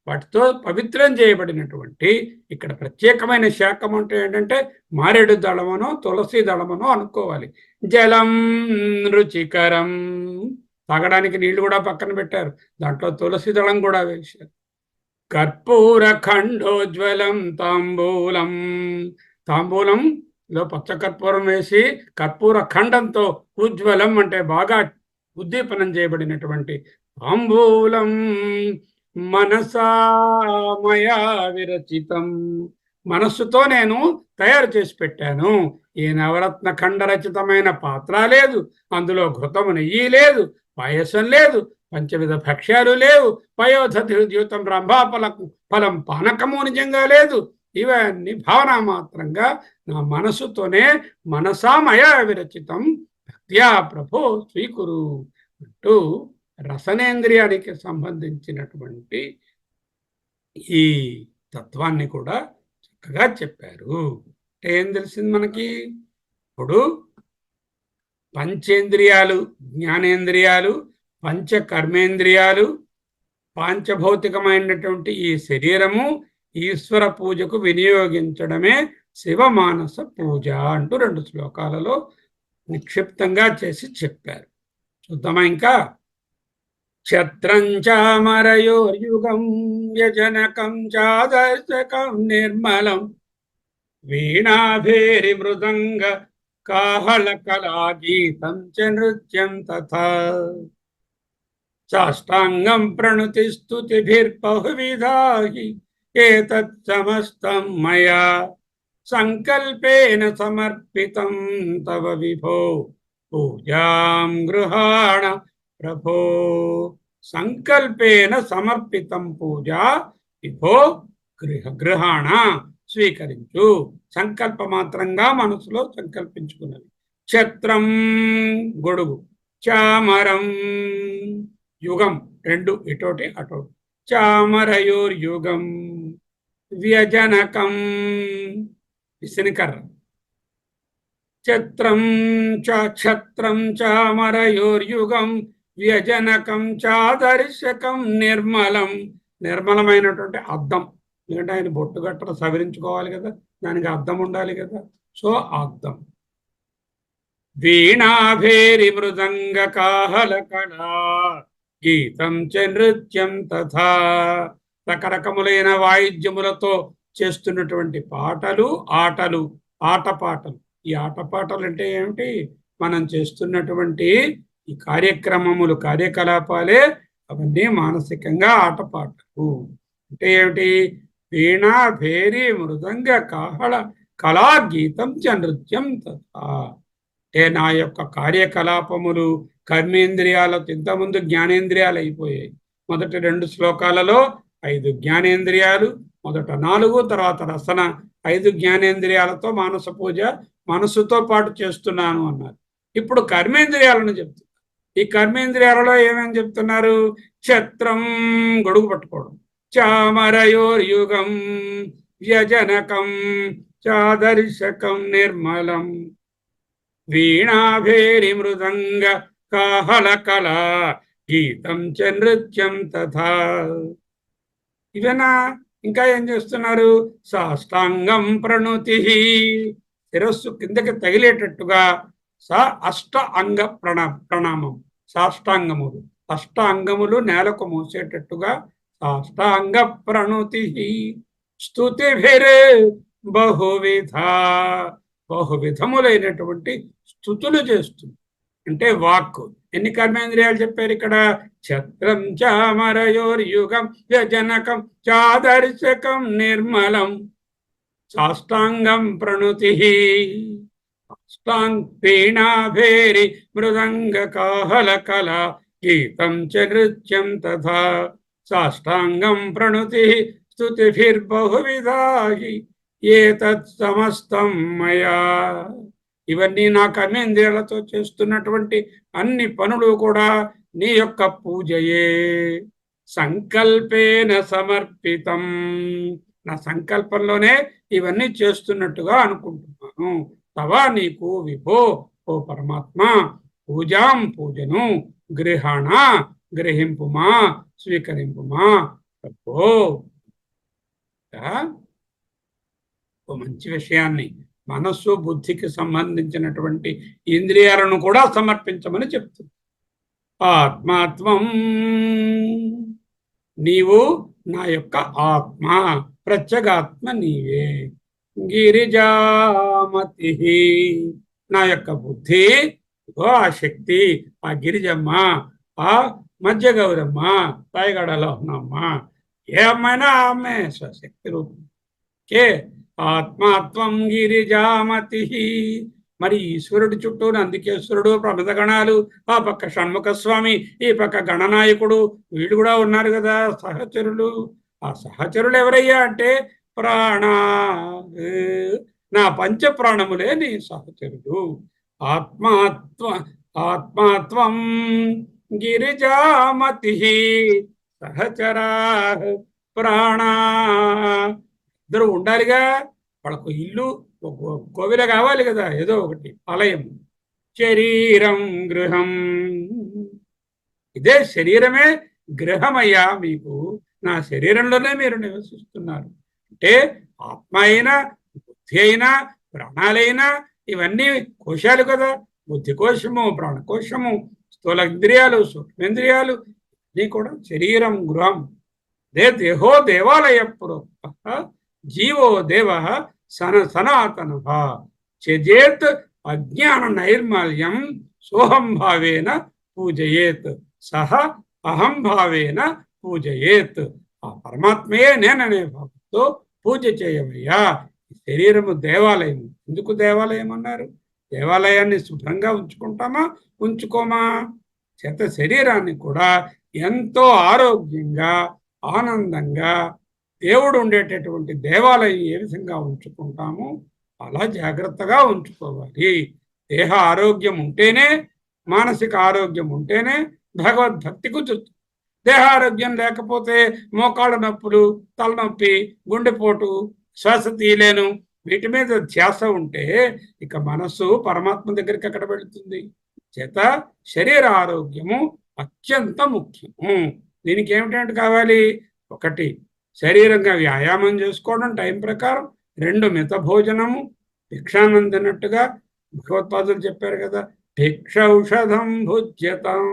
వాటితో పవిత్రం చేయబడినటువంటి, ఇక్కడ ప్రత్యేకమైన శాకం అంటే ఏంటంటే మారేడు దళమనో తులసి దళమనో అనుకోవాలి. జలం రుచికరం, తాగడానికి నీళ్లు కూడా పక్కన పెట్టారు, దాంట్లో తులసి దళం కూడా వేశారు. కర్పూర ఖండోజ్వలం తాంబూలం, తాంబూలంలో పచ్చకర్పూరం వేసి కర్పూర ఖండంతో, ఉజ్వలం అంటే బాగా ఉద్దీపనం చేయబడినటువంటి తాంబూలం మనసా మయా విరచితం. మనస్సుతో నేను తయారు చేసి పెట్టాను. ఈ నవరత్న ఖండ రచితమైన పాత్ర లేదు, అందులో ఘృతము నెయ్యి లేదు, పాయసం లేదు, పంచవిధ భక్ష్యాలు లేవు, పయోధృతం ఫలం పానకము నిజంగా లేదు. ఇవన్నీ భావన మాత్రంగా నా మనసుతోనే మనసామయా విరచితం భక్త్యా ప్రభో స్వీకురు అంటూ రసనేంద్రియానికి సంబంధించినటువంటి ఈ తత్వాన్ని కూడా చక్కగా చెప్పారు. ఏం తెలిసింది మనకి? ఇప్పుడు పంచేంద్రియాలు, జ్ఞానేంద్రియాలు, పంచ కర్మేంద్రియాలు, పాంచభౌతికమైనటువంటి ఈ శరీరము ఈశ్వర పూజకు వినియోగించడమే శివమానస పూజ అంటూ 2 శ్లోకాలలో నిక్షిప్తంగా చేసి చెప్పారు. చూద్దామా ఇంకా? ఛత్రం చామరయోర్యుగం వ్యజనకం చాదర్శకం నిర్మలం వీణాభేరి మృదంగ కాహళ కళా గీతం చ నృత్యం తథా సాష్టాంగం ప్రణుతి స్తుతిభిర్బహువిధాహి ఏతత్ సమస్తం మయా సంకల్పేన సమర్పితం తవ విభో పూజాం గృహాణ ప్రభో. సంకల్పేన సమర్పితం పూజా విభో గృహాణ, స్వీకరించు. సంకల్ప మాత్రంగా మనసులో సంకల్పించుకున్నది. ఛత్రం గొడుగు, చామరం యుగం, 2 ఇటోటి అటోటి, చామరయోర్యుగం వ్యజనకం విసినికర్ర, ఛత్రం చామరయోర్యుగం వ్యజనకం చాదర్శకం నిర్మలం, నిర్మలమైనటువంటి అద్దం. ఎందుకంటే ఆయన బొట్టు గట్టలు సవరించుకోవాలి కదా, దానికి అద్దం ఉండాలి కదా, సో అద్దం. వీణాభేరి మృదంగ కాహల కళా గీతం చ నృత్యం తథా, రకరకములైన వాయిద్యములతో చేస్తున్నటువంటి పాటలు, ఆటలు, ఆటపాటలు. ఈ ఆటపాటలు అంటే ఏమిటి? మనం చేస్తున్నటువంటి ఈ కార్యక్రమములు, కార్యకలాపాలే అవన్నీ మానసికంగా ఆటపాటలు. అంటే ఏమిటి? వీణా భేరి మృదంగ కాహళ కళా గీతం చ నృత్యం తథా. అంటే నా యొక్క కార్యకలాపములు కర్మేంద్రియాలతో, ఇంతకుముందు జ్ఞానేంద్రియాలు అయిపోయాయి. మొదటి 2 శ్లోకాలలో 5 జ్ఞానేంద్రియాలు, మొదట 4, తర్వాత రసన 5 జ్ఞానేంద్రియాలతో మానస పూజ మనసుతో పాటు చేస్తున్నాను అన్నారు. ఇప్పుడు కర్మేంద్రియాలను చెప్తున్నారు. ఈ కర్మేంద్రియాలలో ఏమేమి చెప్తున్నారు? ఛత్రం గొడుగు పట్టుకోవడం, చామరయోర్యుగం వ్యజనకం చాదర్శకం నిర్మలం వీణాభేరి మృదంగ కాహళ కళా గీతం చ నృత్యం తథా. ఇవేనా? ఇంకా ఏం చేస్తున్నారు? సాష్టాంగం ప్రణుతి, శిరస్సు కిందకి తగిలేటట్టుగా అష్ట అంగ ప్రణామం, సాష్టాంగములు, అష్టాంగములు నేలకు మోసేటట్టుగా సాష్టాంగ ప్రణుతి. స్తుతిభిర్ బహువిధ, బహువిధములైనటువంటి స్తుతులు చేస్తుంది. అంటే వాక్కు. ఎన్ని కర్మేంద్రియాలు చెప్పారు ఇక్కడ? ఛత్రం చామరయోర్యుగం వ్యజనకం చాదర్శకం నిర్మలం సాష్టాంగం ప్రణుతి వీణాభేరి మృదంగ కాహళ కళా గీతం చ నృత్యం తథా సాష్టాంగం ప్రణుతి స్తుతిభిర్బహువిధాహి ఏతత్ సమస్తం మయా. ఇవన్నీ నా కర్మేంద్రియాలతో చేస్తున్నటువంటి అన్ని పనులు కూడా నీ యొక్క పూజయే. సంకల్పేన సమర్పితం, నా సంకల్పంలోనే ఇవన్నీ చేస్తున్నట్టుగా అనుకుంటున్నాను. తవా నీకు విభో, ఓ పరమాత్మ, పూజాం పూజను, గృహాణ గ్రహింపుమా, స్వీకరింపుమా ప్రభో. ఓ మంచి విషయాన్ని, మనస్సు బుద్ధికి సంబంధించినటువంటి ఇంద్రియాలను కూడా సమర్పించమని చెప్తుంది. ఆత్మాత్మం, నీవు నా యొక్క ఆత్మ, ప్రత్యేగాత్మ నీవే. గిరిజామతి, నా యొక్క బుద్ధి, ఆ శక్తి, ఆ గిరిజమ్మ, ఆ మధ్య గౌరమ్మ రాయగడలో ఉన్నమ్మా. ఏ అమ్మాయినా ఆ అమ్మాయి స్వశక్తి రూపం. కే ఆత్మాత్వం గిరిజామతి. మరి ఈశ్వరుడి చుట్టూ నందికేశ్వరుడు, ప్రమదగణాలు, ఆ పక్క షణ్ముఖ స్వామి, ఈ పక్క గణనాయకుడు, వీళ్ళు కూడా ఉన్నారు కదా సహచరులు. ఆ సహచరులు ఎవరయ్యా అంటే ప్రాణ, నా పంచ ప్రాణములే నీ సహచరుడు. ఆత్మాత్వ ఆత్మాత్వం గిరిజామతి సహచరా ప్రాణా. ఇద్దరు ఉండాలిగా, వాళ్ళకు ఇల్లు, కోవిల కావాలి కదా, ఏదో ఒకటి ఆలయం. శరీరం గృహం, ఇదే శరీరమే గృహమయ్యా మీకు. నా శరీరంలోనే మీరు నివసిస్తున్నారు అంటే ఆత్మ అయినా, బుద్ధి అయినా, ప్రాణాలైనా ఇవన్నీ కోశాలు కదా. బుద్ధి కోశము, ప్రాణకోశము, స్థూల ఇంద్రియాలు, సూక్ష్మేంద్రియాలు, ఇవి కూడా శరీరం గృహం. దేహో దేవాలయ ప్రోక్త జీవో దేవ సనాతన త్యజేత్ అజ్ఞాన నైర్మల్యం సోహం భావేన పూజయేత్ సహ అహం భావేన పూజయేత్. ఆ పరమాత్మయే నేననే భావంతో పూజ చేయవయ్యా. శరీరము దేవాలయం. ఎందుకు దేవాలయం అన్నారు? దేవాలయాన్ని శుభ్రంగా ఉంచుకుంటామా, ఉంచుకోమా? చేత శరీరాన్ని కూడా ఎంతో ఆరోగ్యంగా, ఆనందంగా దేవుడు ఉండేటటువంటి దేవాలయం ఏ విధంగా ఉంచుకుంటామో అలా జాగ్రత్తగా ఉంచుకోవాలి. దేహ ఆరోగ్యం ఉంటేనే, మానసిక ఆరోగ్యం ఉంటేనే భగవద్భక్తి కుదురుతుంది. దేహారోగ్యం లేకపోతే మోకాళ్ళ నొప్పులు, తలనొప్పి, గుండెపోటు, శ్వాస తీయలేను, వీటి మీద ధ్యాస ఉంటే ఇక మనస్సు పరమాత్మ దగ్గరికి ఎక్కడ వెళుతుంది? చేత శరీర ఆరోగ్యము అత్యంత ముఖ్యము. దీనికి ఏమిటంటే కావాలి? ఒకటి, శరీరంగా వ్యాయామం చేసుకోవడం టైం ప్రకారం. రెండు, మిత భోజనము, భిక్షాన్నం తిన్నట్టుగా భగవత్పాదులు చెప్పారు కదా, భిక్ష ఔషధం భుజ్యతం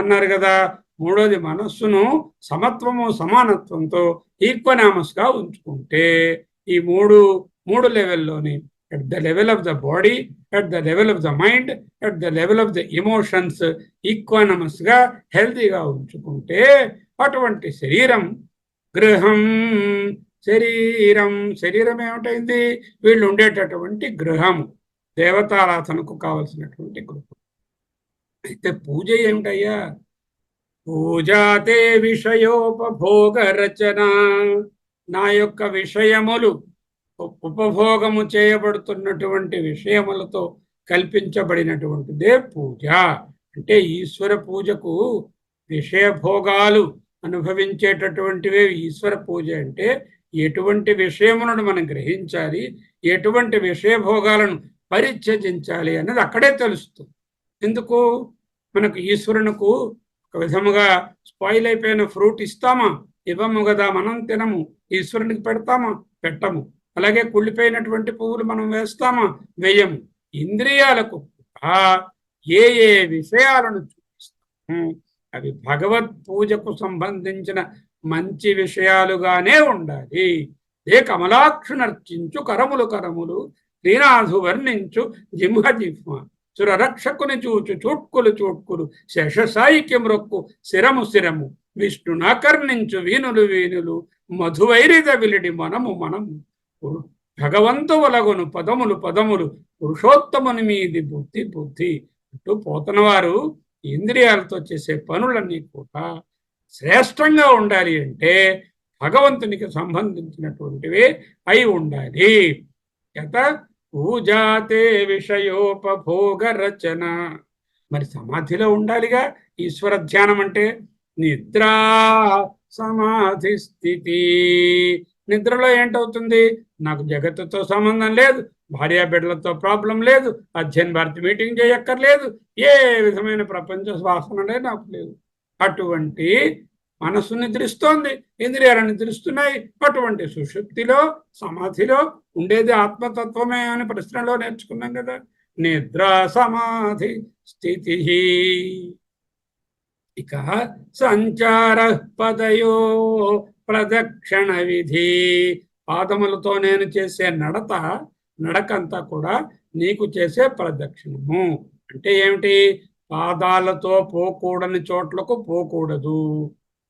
అన్నారు కదా. మూడోది, మనస్సును సమత్వము, సమానత్వంతో ఈక్వనామస్గా ఉంచుకుంటే ఈ మూడు లెవెల్లోని, at the level of the body, at the level of the mind, at the level of the emotions, ఈక్వానమస్ గా హెల్తీగా ఉంచుకుంటే అటువంటి శరీరం గృహం. శరీరం ఏమిటైంది? వీళ్ళు ఉండేటటువంటి గృహము, దేవతారాధనకు కావలసినటువంటి గృహం. అయితే పూజ ఏమిటయ్యా? పూజాతే విషయోపభోగ రచన. నా యొక్క విషయములు, ఉపభోగము చేయబడుతున్నటువంటి విషయములతో కల్పించబడినటువంటిదే పూజ. అంటే ఈశ్వర పూజకు విషయభోగాలు అనుభవించేటటువంటివే ఈశ్వర పూజ. అంటే ఎటువంటి విషయములను మనం గ్రహించాలి, ఎటువంటి విషయభోగాలను పరిత్యజించాలి అన్నది అక్కడే తెలుస్తుంది. ఎందుకు? మనకు ఈశ్వరునికి ఒక విధముగా స్పాయిల్ అయిపోయిన ఫ్రూట్ ఇస్తామా? ఇవ్వము కదా. మనం తినము. ఈశ్వరునికి పెడతామా? పెట్టము. అలాగే కుళ్ళిపోయినటువంటి పువ్వులు మనం వేస్తామా? వేయము. ఇంద్రియాలకు ఏ ఏ విషయాలను చూపిస్తాము అవి భగవత్ పూజకు సంబంధించిన మంచి విషయాలుగానే ఉండాలి. ఏ కమలాక్షునర్చించు కరములు శ్రీనాథు వర్ణించు జింహ జిహ్మ సురరక్షకుని చూచు చూట్కులు శేషసాయికి మ్రొక్కు శిరము విష్ణునాకర్ణించు వీనులు మధువైరిద విలిడి మనము భగవంతు వలగును పదములు పురుషోత్తముని మీది బుద్ధి అంటూ పోతన వారు ఇంద్రియాలతో చేసే పనులన్నీ కూడా శ్రేష్టంగా ఉండాలి అంటే భగవంతునికి సంబంధించినటువంటివే అయి ఉండాలి. యత పూజాతే విషయోపభోగ రచన. మరి సమాధిలో ఉండాలిగా. ఈశ్వర ధ్యానం అంటే నిద్రా సమాధి స్థితి. నిద్రలో ఏంటవుతుంది? నాకు జగత్తుతో సంబంధం లేదు, భార్యాబిడ్డలతో ప్రాబ్లం లేదు, అధ్యయన భారతి మీటింగ్ చేయక్కర్లేదు, ఏ విధమైన ప్రపంచ వాసనలే నాకు లేదు. అటువంటి మనస్సు నిద్రిస్తోంది, ఇంద్రియాలు నిద్రిస్తున్నాయి. అటువంటి సుషుప్తిలో, సమాధిలో ఉండేది ఆత్మతత్వమే అని ప్రశ్నలో నేర్చుకున్నాం కదా. నిద్రా సమాధి స్థితి. ఇక సంచార పదయో ప్రదక్షిణ విధి. పాదములతో నేను చేసే నడకంతా కూడా నీకు చేసే ప్రదక్షిణము. అంటే ఏమిటి? పాదాలతో పోకూడని చోట్లకు పోకూడదు,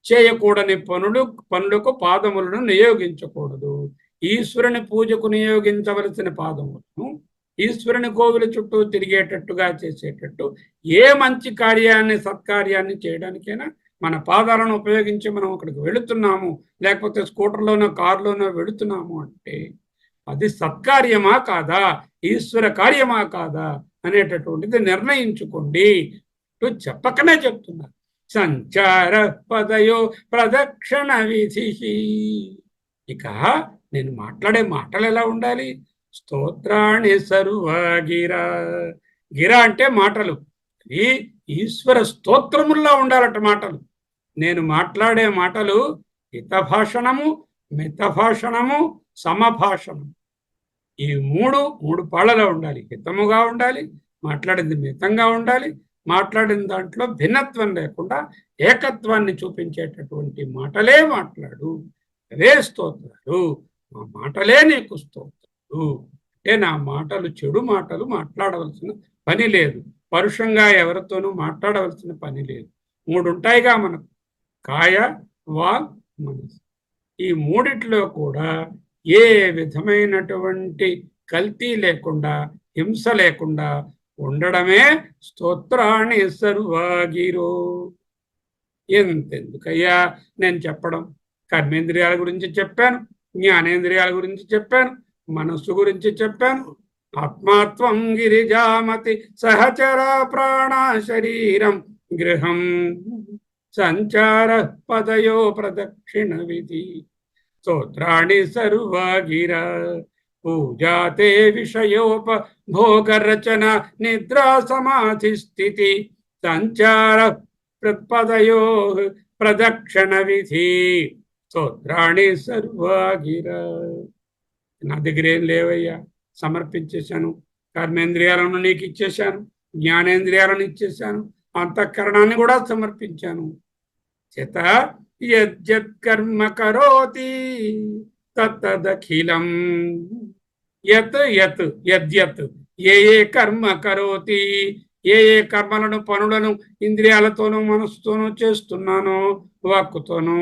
చేయకూడని పనులకు పాదములను నియోగించకూడదు. ఈశ్వరుని పూజకు నియోగించవలసిన పాదములను ఈశ్వరుని కోవిల చుట్టూ తిరిగేటట్టుగా చేసేటట్టు ఏ మంచి కార్యాన్ని సత్కార్యాన్ని చేయడానికైనా మన పాదాలను ఉపయోగించి మనం అక్కడికి వెళుతున్నాము, లేకపోతే స్కూటర్లోనో కారులోనో వెళుతున్నాము అంటే అది సత్కార్యమా కాదా, ఈశ్వర కార్యమా కాదా అనేటటువంటిది నిర్ణయించుకోండి. చెప్పకనే చెప్తున్నారు. సంచార పదయో ప్రదక్షిణ విధి. ఇక నేను మాట్లాడే మాటలు ఎలా ఉండాలి? స్తోత్రాణి సర్వగిర. గిర అంటే మాటలు, ఈ ఈశ్వర స్తోత్రముల్లా ఉండాలట మాటలు. నేను మాట్లాడే మాటలు హితభాషణము, మితభాషణము, సమభాషణం. ఈ మూడు పాళ్ళలో ఉండాలి. హితముగా ఉండాలి, మాట్లాడింది మితంగా ఉండాలి, మాట్లాడిన దాంట్లో భిన్నత్వం లేకుండా ఏకత్వాన్ని చూపించేటటువంటి మాటలే మాట్లాడు. అవే స్తోత్రాలు. మా మాటలే నీకు స్తోత్రాలు. అంటే నా మాటలు చెడు మాటలు మాట్లాడవలసిన పని లేదు, పరుషంగా ఎవరితోనూ మాట్లాడవలసిన పని లేదు. మూడు ఉంటాయిగా మనకు, కాయ, వాక్, మనసు. ఈ మూడిట్లో కూడా ఏ విధమైనటువంటి కల్తీ లేకుండా, హింస లేకుండా ఉండడమే స్తోత్రాణి సర్వగిరో. ఎంతెందుకయ్యా నేను చెప్పడం? కర్మేంద్రియాల గురించి చెప్పాను, జ్ఞానేంద్రియాల గురించి చెప్పాను, మనస్సు గురించి చెప్పాను. ఆత్మాత్వం గిరిజామతి సహచర ప్రాణ శరీరం గృహం సంచార పదయో ప్రదక్షిణ విధి. స్తోత్రాణి సర్వగిర పూజాతే విషయోపభోగరచన నిద్రా సమాధి స్థితి సంచార పదయో ప్రదక్షిణ విధి. స్తోత్రాణి సర్వగిర. నా దగ్గర ఏం లేవయ్యా, సమర్పించేశాను. కర్మేంద్రియాలను నీకు ఇచ్చేశాను, జ్ఞానేంద్రియాలను ఇచ్చేశాను, అంతఃకరణాన్ని కూడా సమర్పించాను. చేత యజ్జత్కర్మ కరోతి తత్తదఖిలం. యద్యత్ ఏ కర్మ కరోతి, ఏ కర్మలను పనులను ఇంద్రియాలతోనూ మనసుతోనూ చేస్తున్నానో, వాక్కుతోనూ,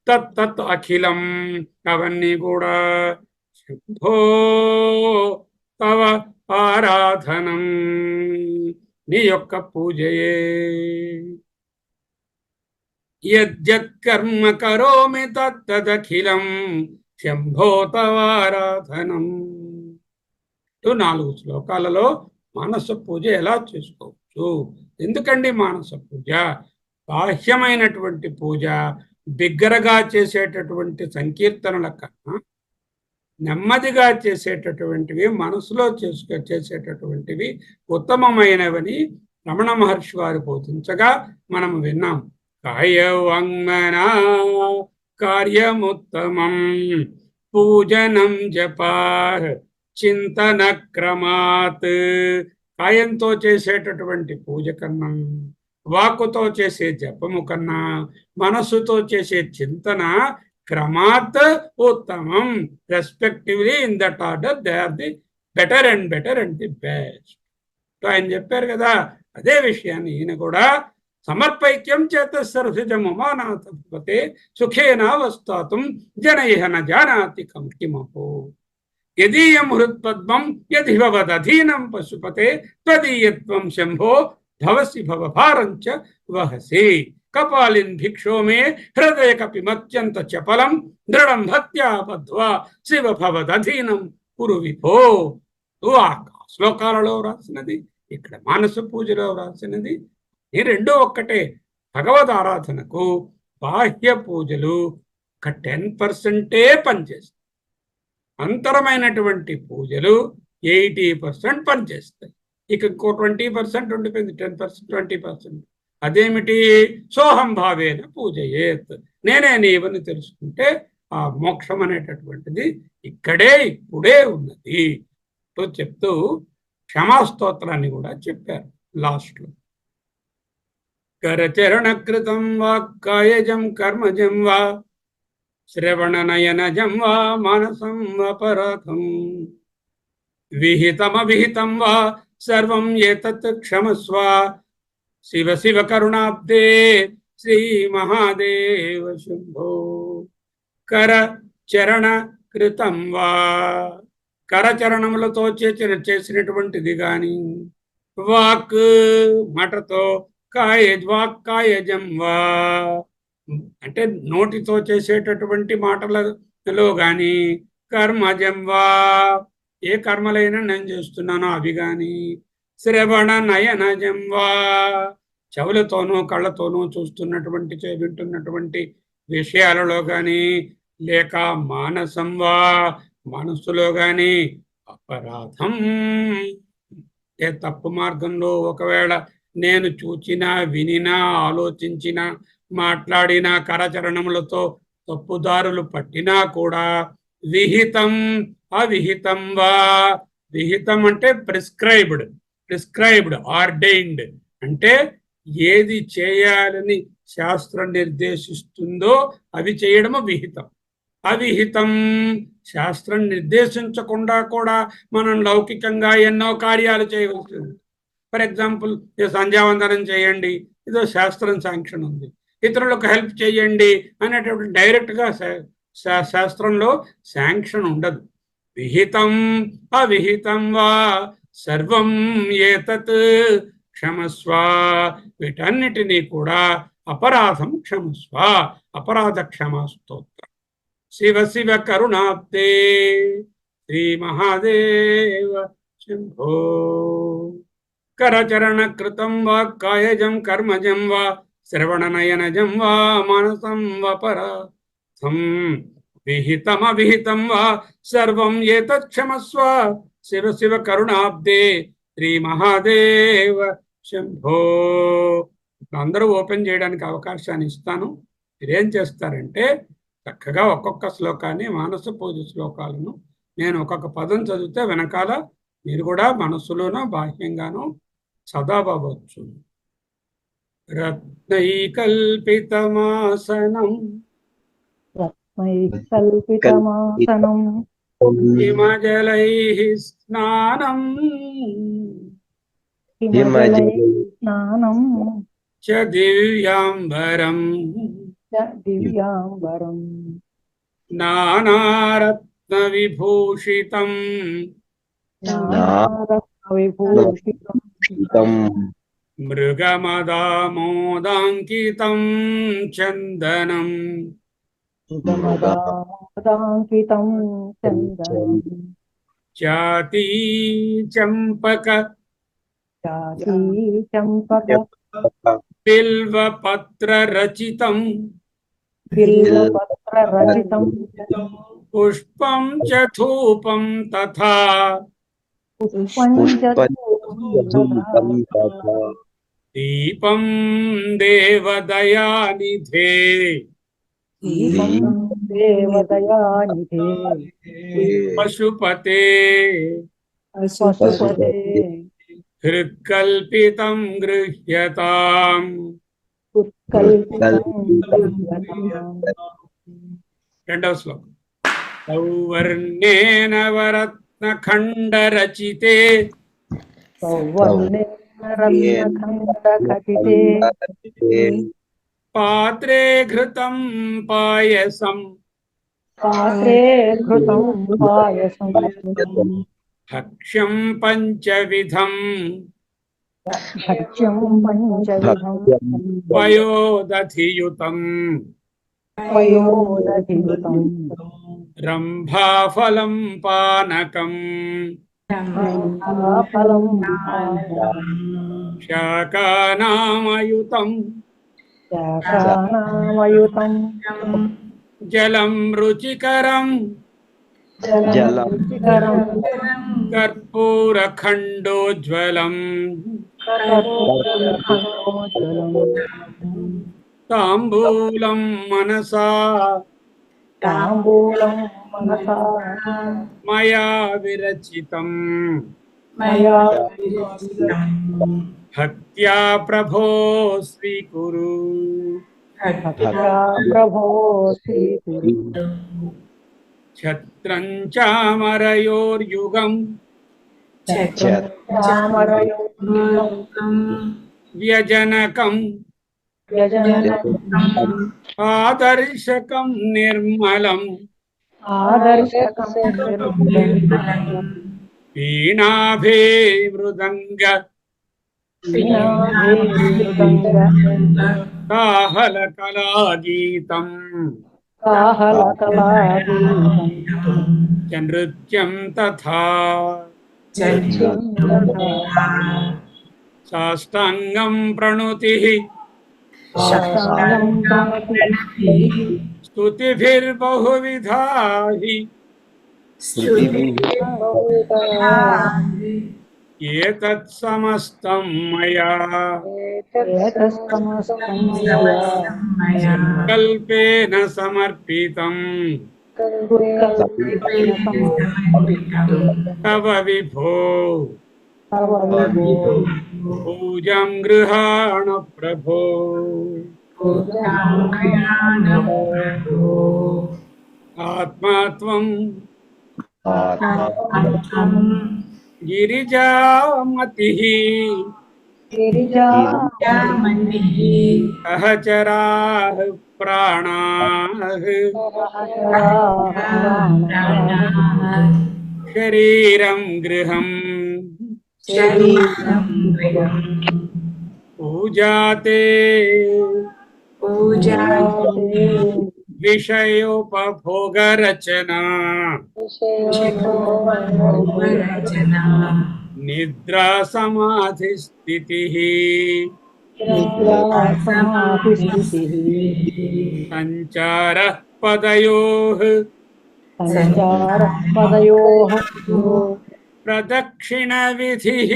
తత్ అఖిలం అవన్నీ కూడా శంభో తవ ఆరాధనం, నీ యొక్క పూజయే. యజ్జత్కర్మ కరోమి తత్తదఖిలం శంభో తవారాధనం. 4 శ్లోకాలలో మానస పూజ ఎలా చేసుకోవచ్చు? ఎందుకండి మానస పూజ? బాహ్యమైనటువంటి పూజ, బిగ్గరగా చేసేటటువంటి సంకీర్తనల కన్నా నెమ్మదిగా చేసేటటువంటివి, మనసులో చేసేటటువంటివి ఉత్తమమైనవని రమణ మహర్షి వారు బోధించగా మనం విన్నాం. కాయవాంగ్మనా కార్యముత్తమం పూజనం జపా చింతన క్రమాత్. కాయంతో చేసేటటువంటి పూజ కన్నా, వాక్కుతో చేసే జపము కన్నా, మనస్సుతో చేసే చింతన క్రమాత్ ఉత్తమం. Respectively in that order they are the better and the best. ఆయన చెప్పారు కదా, అదే విషయాన్ని ఈయన కూడా సమర్పైక్యం చేత సరసిజము మానాతే సుఖేనావస్థాతుం జనైహ న జానాతి కిమపో యదీయం హృత్పద్మం యది భవదధీనం పశుపతే త్వదీయత్వం శంభో భవసి భవభారంచ వహసి. కపాలిన్ భిక్షో మే హృదయ కపిమత్యంత చపలం దృఢం భక్త్యా బద్ధ్వా శివ భవదధీనం కురు విభో. ఆ శ్లోకాలలో రాసినది, ఇక్కడ మానస పూజలో రాసినది, ఈ రెండూ ఒక్కటే. భగవద్ ఆరాధనకు బాహ్య పూజలు ఒక 10% పనిచేస్తాయి, అంతరమైనటువంటి పూజలు 80% పనిచేస్తాయి. ఇక ఇంకో 20% ఉండిపోయింది, 10%, 20%. అదేమిటి? సోహం భావేన పూజయేత్. నేనే నీవని తెలుసుకుంటే ఆ మోక్షం అనేటటువంటిది ఇక్కడే ఇప్పుడే ఉన్నది చెప్తూ క్షమాస్తోత్రాన్ని కూడా చెప్పారు లాస్ట్లో. కరచరణకృతం వా కాయజం కర్మజం వా శ్రవణనయనజం వా మానసం అపరాధం విహితమవిహితం వా సర్వం ఏతత్ క్షమస్వ శివ శివ కరుణాబ్దే శ్రీ మహాదేవ శంభో. కర చరణ కృతం వా, కరచరణములతో చేసినటువంటిది గాని, వాక్ మాటతో, కాయజం వా అంటే నోటితో చేసేటటువంటి మాటలలో గాని, కర్మజం వా ఏ కర్మలైనా నేను చేస్తున్నానో అవి గాని, శ్రవణ నయనజం వా చెవులతోనూ కళ్ళతోనూ చూస్తున్నటువంటి వింటున్నటువంటి విషయాలలో గాని, లేక మానసం వా మనస్సులో గాని, అపరాధం ఏ తప్పు మార్గంలో ఒకవేళ నేను చూచినా వినినా ఆలోచించినా మాట్లాడినా కరచరణములతో తప్పుదారులు పట్టినా కూడా, విహితం అవిహితం వా, విహితం అంటే ప్రిస్క్రైబ్డ్ ఆర్డైన్డ్ అంటే ఏది చేయాలని శాస్త్రం నిర్దేశిస్తుందో అవి చేయడము విహితం. అవిహితం శాస్త్రం నిర్దేశించకుండా కూడా మనం లౌకికంగా ఎన్నో కార్యాలు చేయవలసి ఉంది. ఫర్ ఎగ్జాంపుల్, సంధ్యావందనం చేయండి, ఇదో శాస్త్రం శాంక్షన్ ఉంది. ఇతరులకు హెల్ప్ చేయండి అనేటువంటి డైరెక్ట్గా శాస్త్రంలో శాంక్షన్ ఉండదు. విహితం అవిహితం వా సర్వం ఏతత్ క్షమస్వ, వీటన్నిటినీ కూడా అపరాధం క్షమస్వ, అపరాధ క్షమా స్తోత్రం. శివ శివ కరుణాబ్దే శ్రీ మహాదేవ శంభో. కరచరణ కృతం వా కాయజం కర్మజం వా శ్రవణనయనజం వా మానసం వపరాధం, విహితమవిహితం వా సర్వం ఏతత్ క్షమస్వ. శివ శివ కరుణాబ్దే శ్రీ మహాదేవ శంభో. అందరూ ఓపెన్ చేయడానికి అవకాశాన్ని ఇస్తాను. మీరేం చేస్తారంటే చక్కగా ఒక్కొక్క శ్లోకాన్ని, మానస పూజ శ్లోకాలను నేను ఒక్కొక్క పదం చదివితే వెనకాల మీరు కూడా మనస్సులోనో బాహ్యంగానో చదవవచ్చు. రత్నైకల్పితమాసనం కల్పితమాసనం హిమజలైః స్నానం స్నానం చ దివ్యాంబరం దివ్యాంబరం నానారత్న విభూషితం విభూషితం మృగమదామోదాంకితం చందనం మృగమదామోదాంకితం చందనం జాతీ చంపక జాతీ చంపక బిల్వపత్ర రచితం బిల్వపత్ర రచితం పుష్పం చ ధూపం తథా పుష్పం చ దీపం దేవదయానిధే దీపం దేవదయానిధే పశుపతే పశుపతే హృత్కల్పితం గృహ్యతాం. రెండవ శ్లోకం. సౌవర్ణేన వరత్న ఖండ రచితే పాత్రే ఘృతం పాయసం భక్ష్యం పంచవిధం వయోదధియుతం రంభాఫలం పానకం శాకానామయుతం జలం రుచికరం కర్పూరఖండోజ్వలం తాంబూలం మనసా మయా విరచితం భక్త్యా ప్రభో స్వీకురు. ఛత్రం చామరయోర్యుగం వ్యజనకం వ్యజనకం ఆదర్శకం నిర్మలం ఆదర్శకం నిర్మలం వీణాభే మృదంగ వీణాభే మృదంగ కాహల కళాగీతం కాహళకళాగీతం చ నృత్యం తథా నృత్యం తథా సాష్టాంగం ప్రణుతిః సాష్టాంగం ప్రణతి స్తుతిభిర్బహువిధాః ఏతత్ సమస్తం మయా ఏతస్తమస్తం మయా కల్పేన సమర్పితం తవ విభో పూజం గృహాణ ప్రభో ఆత్మాత్వం గిరిజామతిః సహచరాః ప్రాణాః శరీరం గృహం పూజాతే విషయోపభోగరచనా నిద్రా సమాధి స్థితిః సంచారః పదయోః పదయోః ప్రదక్షిణ విధిః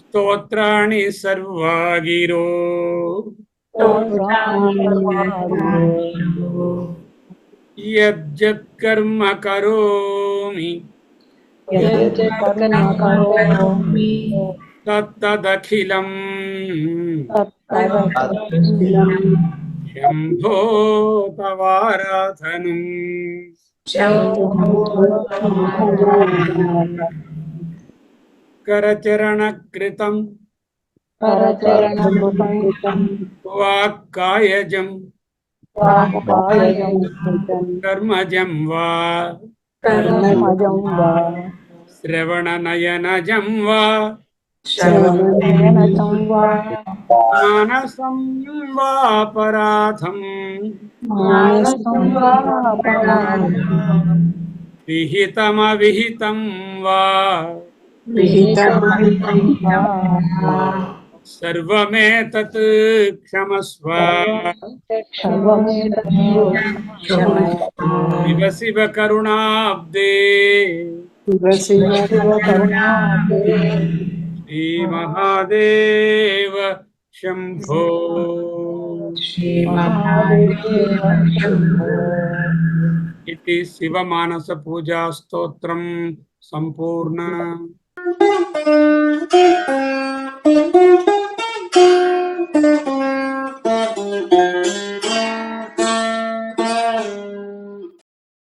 స్తోత్రాణి సర్వా గిరో యజ్జత్కర్మ కరోమి తత్తదఖిలం శంభో తవారాధనం కరచరణకృతం వాక్కాయజం కర్మజం వా శ్రవణనయనజం వా మానసం వాపరాధం విహితమవిహితం వా సర్వమేతత్ క్షమస్వ శివ శివ కరుణాబ్దే శ్రీ మహాదేవ శంభో ఇది శివ మానస పూజా స్తోత్రం సంపూర్ణ